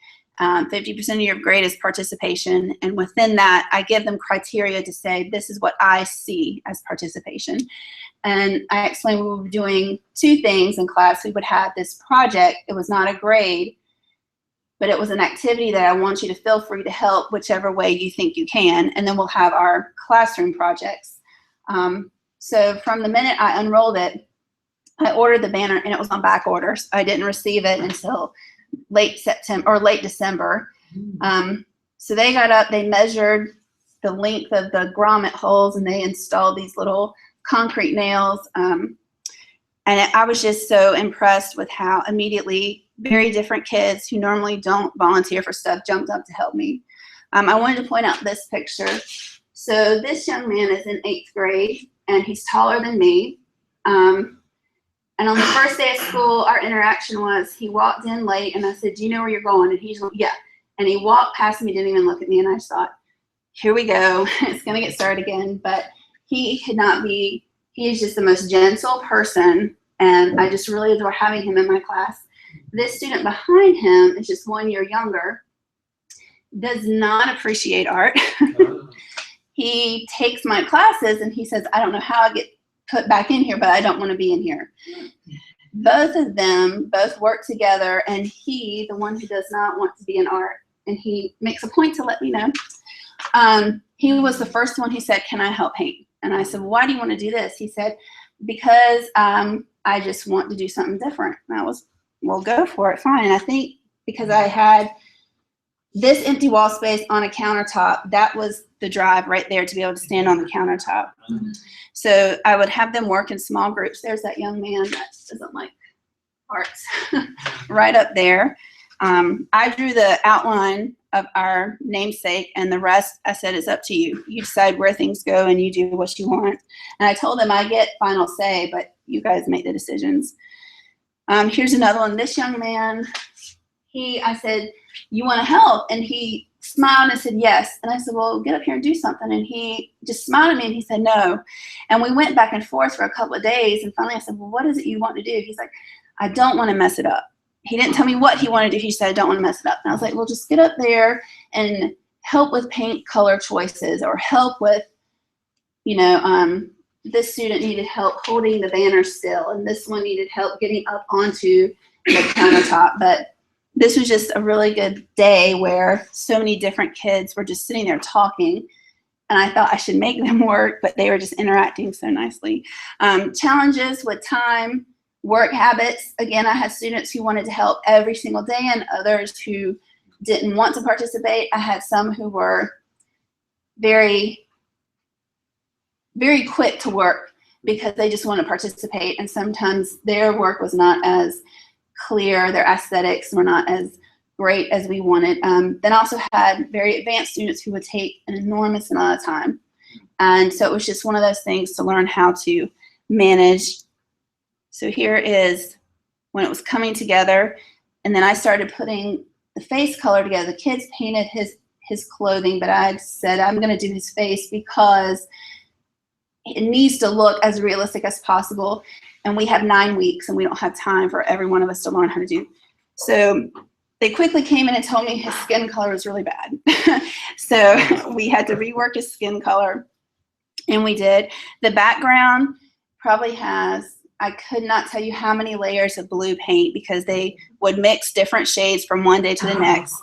50% of your grade is participation, and within that, I give them criteria to say, this is what I see as participation. And I explained we were doing two things in class. We would have this project, it was not a grade, but it was an activity that I want you to feel free to help whichever way you think you can. And then we'll have our classroom projects. So from the minute I unrolled it, I ordered the banner and it was on back orders. I didn't receive it until late September or late December. So they got up, they measured the length of the grommet holes, and they installed these little concrete nails. And I was just so impressed with how immediately very different kids who normally don't volunteer for stuff jumped up to help me. I wanted to point out this picture. So this young man is in 8th grade, and he's taller than me. And on the first day of school, our interaction was he walked in late, and I said, "Do you know where you're going?" And he's like, "Yeah." And he walked past me, didn't even look at me, and I just thought, here we go. It's going to get started again. But he could not be, he is just the most gentle person, and I just really adore having him in my class. This student behind him is just 1 year younger, does not appreciate art. He takes my classes, and he says, "I don't know how I get put back in here, but I don't want to be in here." Both of them both work together, and he, the one who does not want to be in art, and he makes a point to let me know. He was the first one who said, "Can I help paint?" And I said, "Well, why do you want to do this?" He said, "Because I just want to do something different." And I was, well, go for it, fine. And I think because I had this empty wall space on a countertop, that was the drive right there to be able to stand on the countertop. So I would have them work in small groups. There's that young man that doesn't like arts right up there. I drew the outline of our namesake, and the rest I said is up to you. You decide where things go, and you do what you want. And I told them I get final say, but you guys make the decisions. Here's another one. This young man, I said, "You want to help?" And he smiled and said, "Yes." And I said, "Well, get up here and do something." And he just smiled at me and he said, "No." And we went back and forth for a couple of days. And finally I said, "Well, what is it you want to do?" He's like, "I don't want to mess it up." He didn't tell me what he wanted to do. He said, "I don't want to mess it up." And I was like, "Well, just get up there and help with paint color choices, or help with, this student needed help holding the banner still, and this one needed help getting up onto the countertop." But this was just a really good day where so many different kids were just sitting there talking, and I thought I should make them work, but they were just interacting so nicely. Challenges with time, work habits. Again, I had students who wanted to help every single day and others who didn't want to participate. I had some who were very, very quick to work because they just want to participate, and sometimes their work was not as clear, their aesthetics were not as great as we wanted. Then I also had very advanced students who would take an enormous amount of time. And so it was just one of those things to learn how to manage. So here is when it was coming together, and then I started putting the face color together. The kids painted his clothing, but I said I'm going to do his face because it needs to look as realistic as possible. And we have 9 weeks, and we don't have time for every one of us to learn how to do. So they quickly came in and told me his skin color was really bad. So we had to rework his skin color, and we did. The background probably has, I could not tell you how many layers of blue paint, because they would mix different shades from one day to the next.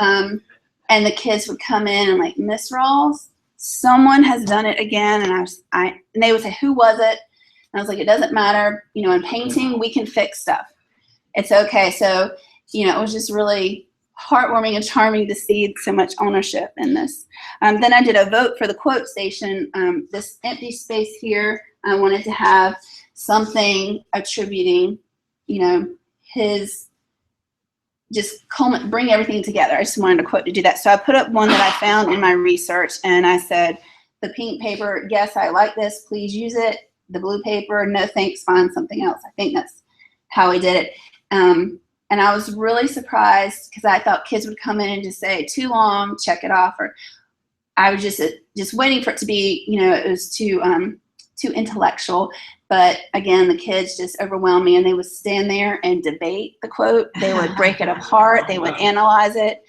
And the kids would come in and like, "Miss Rawls, someone has done it again." And and they would say, "Who was it?" And I was like, "It doesn't matter. In painting, we can fix stuff. It's okay." So, it was just really heartwarming and charming to see so much ownership in this. Then I did a vote for the quote station. This empty space here, I wanted to have something attributing, his bring everything together. I just wanted a quote to do that. So I put up one that I found in my research, and I said, "The pink paper, yes, I like this, please use it. The blue paper, no thanks, find something else." I think that's how we did it. And I was really surprised because I thought kids would come in and just say, "Too long, check it off." Or I was just waiting for it to be, it was too intellectual. But again, the kids just overwhelmed me, and they would stand there and debate the quote. They would break it apart. They would analyze it.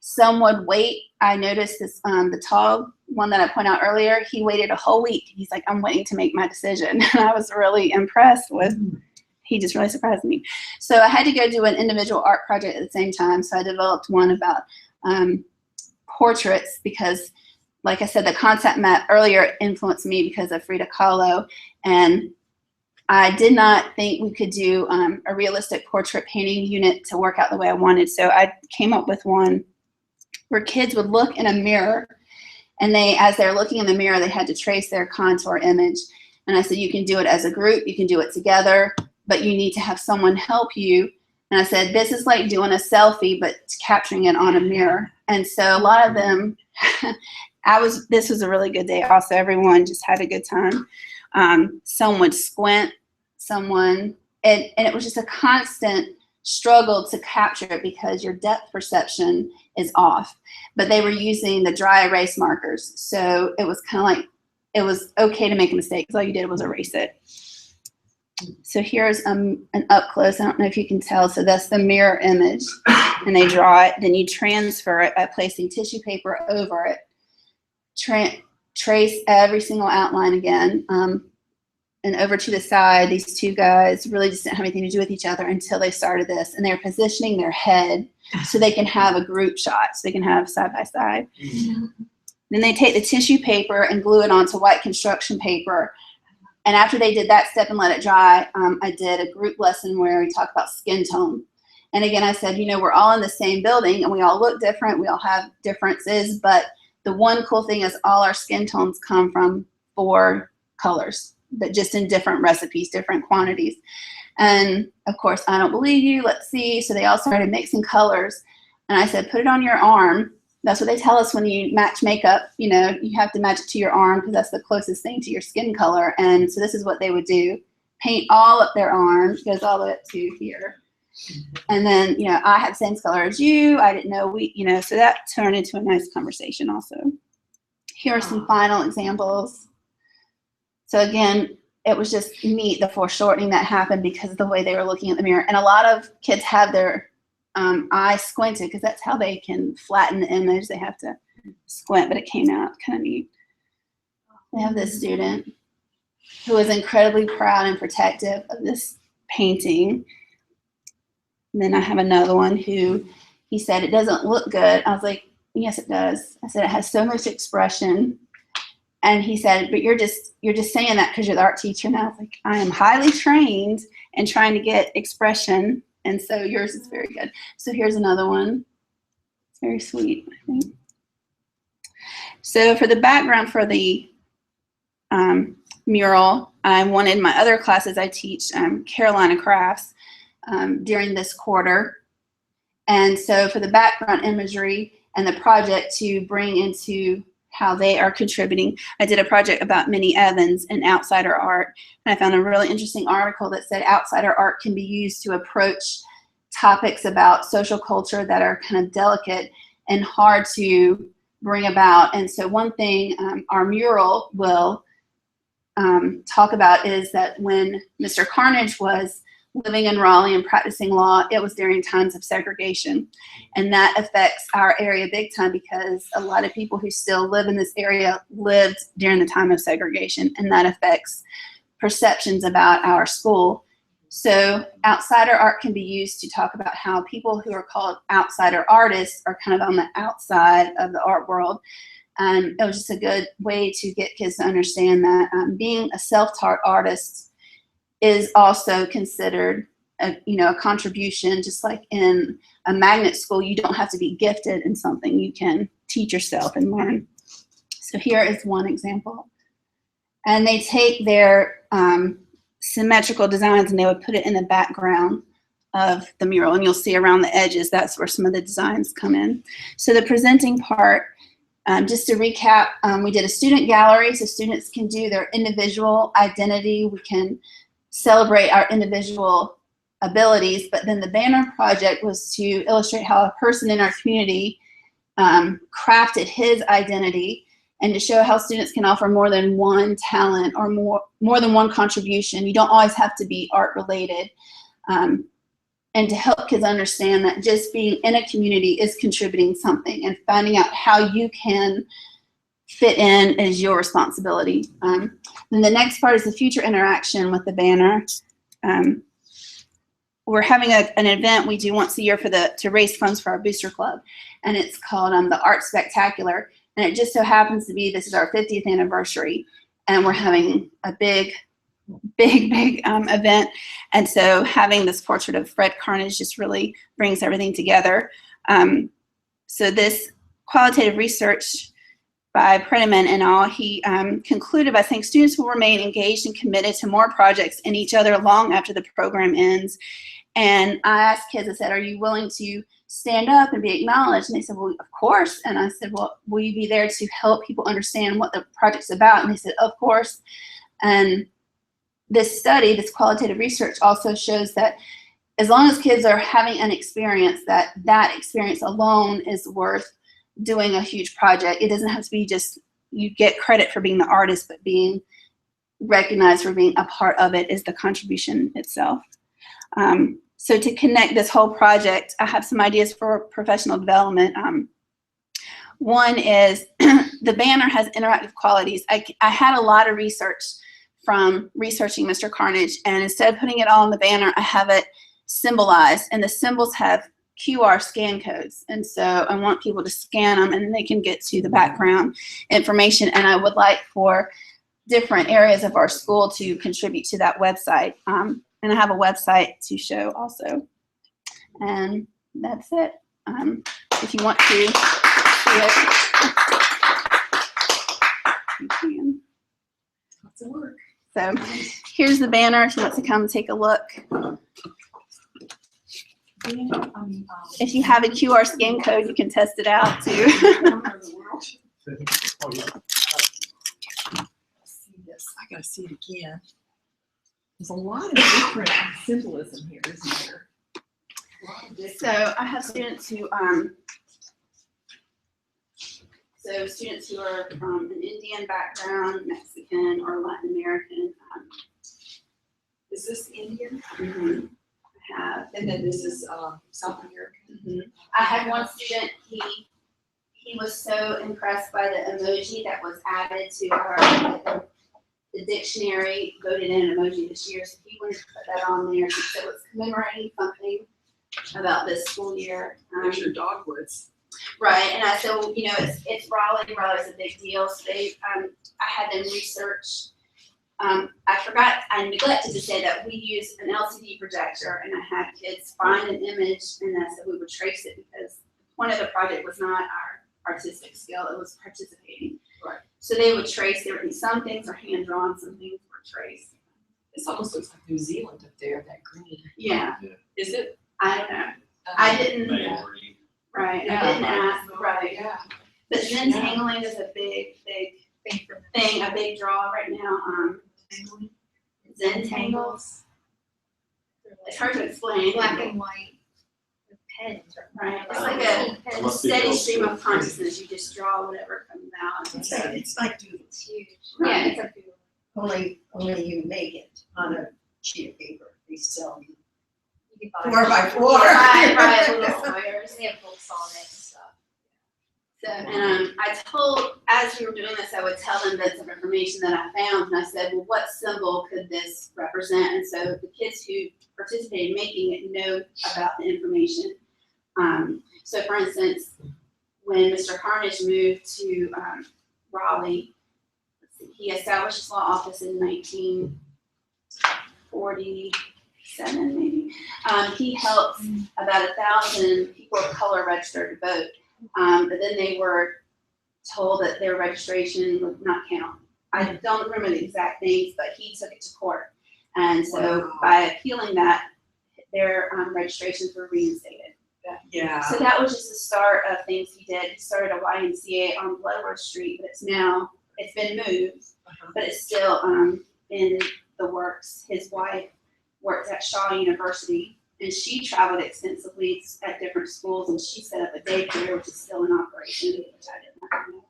Some would wait. I noticed this, the tall one that I pointed out earlier, he waited a whole week. He's like, "I'm waiting to make my decision." And I was really impressed with he just really surprised me. So I had to go do an individual art project at the same time. So I developed one about portraits because, like I said, the concept map earlier influenced me because of Frida Kahlo. And I did not think we could do a realistic portrait painting unit to work out the way I wanted. So I came up with one where kids would look in a mirror, and as they're looking in the mirror, they had to trace their contour image. And I said, you can do it as a group, you can do it together, but you need to have someone help you. And I said, this is like doing a selfie, but capturing it on a mirror. And so a lot of them, this was a really good day also. Everyone just had a good time. Some would squint, and it was just a constant struggle to capture it because your depth perception is off. But they were using the dry erase markers. So it was kind of like, it was okay to make a mistake because all you did was erase it. So here's an up close. I don't know if you can tell. So that's the mirror image, and they draw it. Then you transfer it by placing tissue paper over it. Trace every single outline again. And over to the side, these two guys really just didn't have anything to do with each other until they started this. And they're positioning their head so they can have a group shot, so they can have side by side. Mm-hmm. Then they take the tissue paper and glue it onto white construction paper. And after they did that step and let it dry, I did a group lesson where we talked about skin tone. And again, I said, we're all in the same building and we all look different. We all have differences. But the one cool thing is all our skin tones come from 4 colors, but just in different recipes, different quantities. And of course, I don't believe you. Let's see. So they all started mixing colors. And I said, put it on your arm. That's what they tell us when you match makeup. You have to match it to your arm because that's the closest thing to your skin color. And so this is what they would do. Paint all up their arms, goes all the way up to here. And then, I had the same color as you. I didn't know so that turned into a nice conversation also. Here are some final examples. So again, it was just neat, the foreshortening that happened because of the way they were looking at the mirror. And a lot of kids have their eyes squinted because that's how they can flatten the image. They have to squint, but it came out kind of neat. We have this student who was incredibly proud and protective of this painting. And then I have another one who he said, it doesn't look good. I was like, yes, it does. I said, it has so much expression. And he said, but you're just saying that because you're the art teacher. And I was like, I am highly trained in trying to get expression. And so yours is very good. So here's another one. It's very sweet, I think. So for the background for the mural, I wanted my other classes I teach, Carolina Crafts, during this quarter. And so for the background imagery and the project to bring into how they are contributing, I did a project about Minnie Evans and outsider art. And I found a really interesting article that said outsider art can be used to approach topics about social culture that are kind of delicate and hard to bring about. And so one thing our mural will talk about is that when Mr. Carnage was living in Raleigh and practicing law, it was during times of segregation. And that affects our area big time because a lot of people who still live in this area lived during the time of segregation, and that affects perceptions about our school. So outsider art can be used to talk about how people who are called outsider artists are kind of on the outside of the art world. And it was just a good way to get kids to understand that being a self-taught artist is also considered a contribution. Just like in a magnet school, you don't have to be gifted in something. You can teach yourself and learn. So here is one example. And they take their symmetrical designs and they would put it in the background of the mural. And you'll see around the edges, that's where some of the designs come in. So the presenting part, just to recap, we did a student gallery so students can do their individual identity. We can celebrate our individual abilities, but then the banner project was to illustrate how a person in our community crafted his identity, and to show how students can offer more than one talent or more than one contribution. You don't always have to be art related, and to help kids understand that just being in a community is contributing something, and finding out how you can fit in is your responsibility. Then the next part is the future interaction with the banner. we're having an event we do once a year to raise funds for our booster club, and it's called the Art Spectacular, and it just so happens to be this is our 50th anniversary, and we're having a big event, and so having this portrait of Fred Carnage just really brings everything together. So this qualitative research by Prediman and all, he concluded by saying students will remain engaged and committed to more projects and each other long after the program ends. And I asked kids, I said, are you willing to stand up and be acknowledged? And they said, well, of course. And I said, well, will you be there to help people understand what the project's about? And they said, of course. And this study, this qualitative research also shows that as long as kids are having an experience, that experience alone is worth doing a huge project. It doesn't have to be just you get credit for being the artist, but being recognized for being a part of it is the contribution itself. So to connect this whole project, I have some ideas for professional development. One is the banner has interactive qualities. I had a lot of research from researching Mr. Carnage, and instead of putting it all on the banner, I have it symbolized, and the symbols have QR scan codes, and so I want people to scan them and they can get to the background information. And I would like for different areas of our school to contribute to that website, and I have a website to show also. And that's it. If you want to see it, you can. Lots of work. So here's the banner if you want to come take a look. If you have a QR scan code, you can test it out too. See this. I gotta see it again. There's a lot of different symbolism here, isn't there? So I have students who are from an Indian background, Mexican, or Latin American. Is this Indian? Mm-hmm. And then this is South American. Mm-hmm. I had one student, he was so impressed by the emoji that was added to the dictionary, voted in an emoji this year, so he wanted to put that on there. So it was commemorating something about this school year. There's your dogwoods. Right, and I said, well, you know, it's Raleigh. Raleigh's a big deal, so I had them research. I neglected to say that we use an LCD projector, and I had kids find an image, and I said we would trace it because one of the project was not our artistic skill, it was participating. Right. So they would trace, there would be some things are hand drawn, some things were traced. This almost looks like New Zealand up there, that green. Yeah. Is it? I don't know. I didn't, Maybe. right, I didn't ask, right. Yeah. But Zen tangling is a big thing, a big draw right now. Zen tangles. It's hard to explain. Black and white with pens. Right. It's like a steady stream of consciousness. You just draw whatever comes out. It's like doodles. It's huge. Yeah, It's a Only you make it on a sheet of paper. They sell you you can buy 4 by 4. Right, little squares. They have books on it and stuff. So, and I told, as we were doing this, I would tell them bits of information that I found, and I said, well, what symbol could this represent? And so the kids who participated in making it know about the information. So for instance, when Mr. Carnage moved to Raleigh, he established his law office in 1947, maybe. He helped about 1,000 people of color register to vote. But then they were told that their registration would not count. I don't remember the exact things, but he took it to court. And so by appealing that, their registrations were reinstated. Yeah. So that was just the start of things he did. He started a YMCA on Bloodworth Street, but it's been moved, but it's still in the works. His wife worked at Shaw University, and she traveled extensively at different schools, and she set up a daycare, which is still in operation, which I did not know.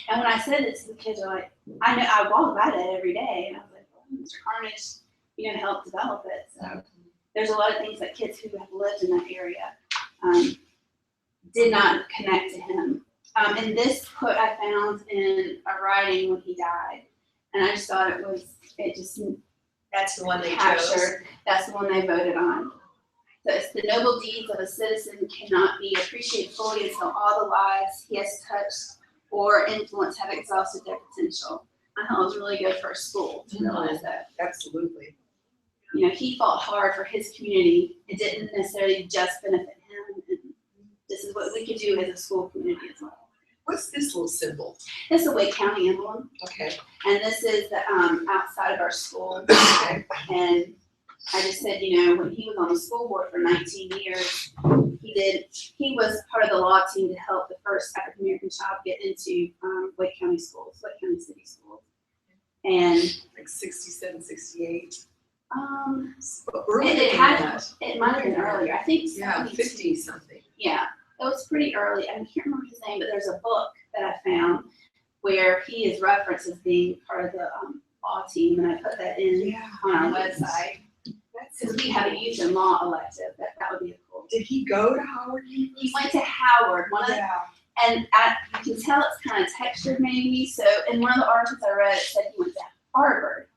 And when I said this, the kids are like, I know, I walk by that every day. And I was like, well, Mr. Carnage, helped develop it. So there's a lot of things that kids who have lived in that area did not connect to him. And this quote I found in a writing when he died. And I just thought it That's the one they chose. captured. That's the one they voted on. So it's the noble deeds of a citizen cannot be appreciated fully until all the lives he has touched or influenced have exhausted their potential. I thought it was really good for a school to realize that. Absolutely. You know, he fought hard for his community. It didn't necessarily just benefit him. And this is what we could do as a school community as well. What's this little symbol? This is a Wake County emblem, Okay. and this is the outside of our school. Okay. And I just said, you know, when he was on the school board for 19 years, he was part of the law team to help the first African American child get into Wake County schools, Wake County city schools. And Like 67, 68. it might have been earlier. I think Yeah, 72. 50 something. Yeah, it was pretty early. I can't remember his name, but there's a book that I found where he is referenced as being part of the law team, and I put that in on our website. Because we have a youth and law elective, that would be a cool. Did he go to Howard University? He went to Howard, and you can tell it's kind of textured maybe. So in one of the articles I read, it said he went to Harvard,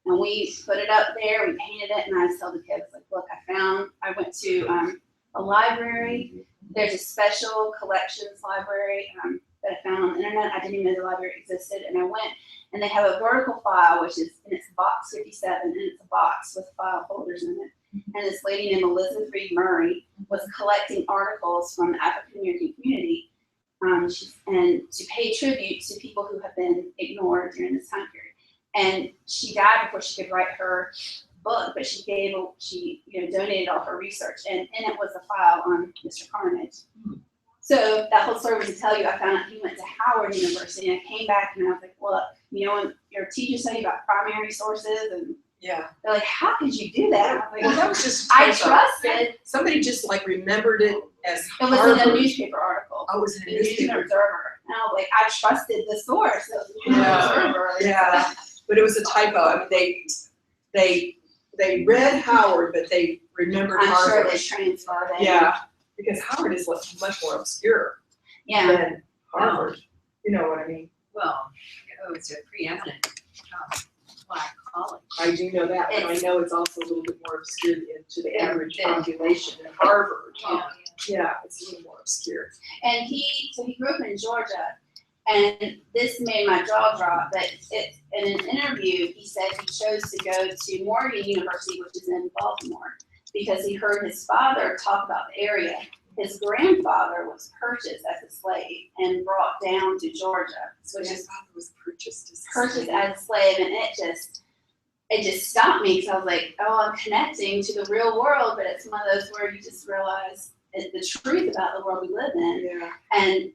and we put it up there, we painted it, and I just told the kids, like, look, I went to a library. There's a special collections library that I found on the internet. I didn't even know the library existed, and I went, and they have a vertical file, which is, and it's box 57, and it's a box with file folders in it. And this lady named Elizabeth Reed Murray was collecting articles from the African American community, and to pay tribute to people who have been ignored during this time period. And she died before she could write her book, but she donated all her research, and in it was a file on Mr. Carnage. So that whole story was to tell you, I found out he went to Howard University, and I came back and I was like, look, you know, when your teachers tell you about primary sources, and Yeah. they're like, how could you do that? I was like, Well, that was just. I trusted. Somebody just like remembered it as It was in a Harvard. newspaper article. I was in a The News and newspaper. Observer. And I was like, I trusted the source. It was the News and Yeah. Observer. Yeah, but it was a typo. I mean, they read Howard, but they remembered I'm sure Harvard. they transferred it. Yeah, because Howard is much more obscure Yeah. than Harvard. You know what I mean? Well, it's a preeminent black college. I do know that, but I know it's also a little bit more obscure to the average population than Harvard. Yeah, it's a little more obscure. And he grew up in Georgia, and this made my jaw drop, but in an interview, he said he chose to go to Morgan University, which is in Baltimore, because he heard his father talk about the area. His grandfather was purchased as a slave and brought down to Georgia. So his father was purchased as As a slave, and it just stopped me, because I was like, oh, I'm connecting to the real world, but it's one of those where you just realize the truth about the world we live in. Yeah. And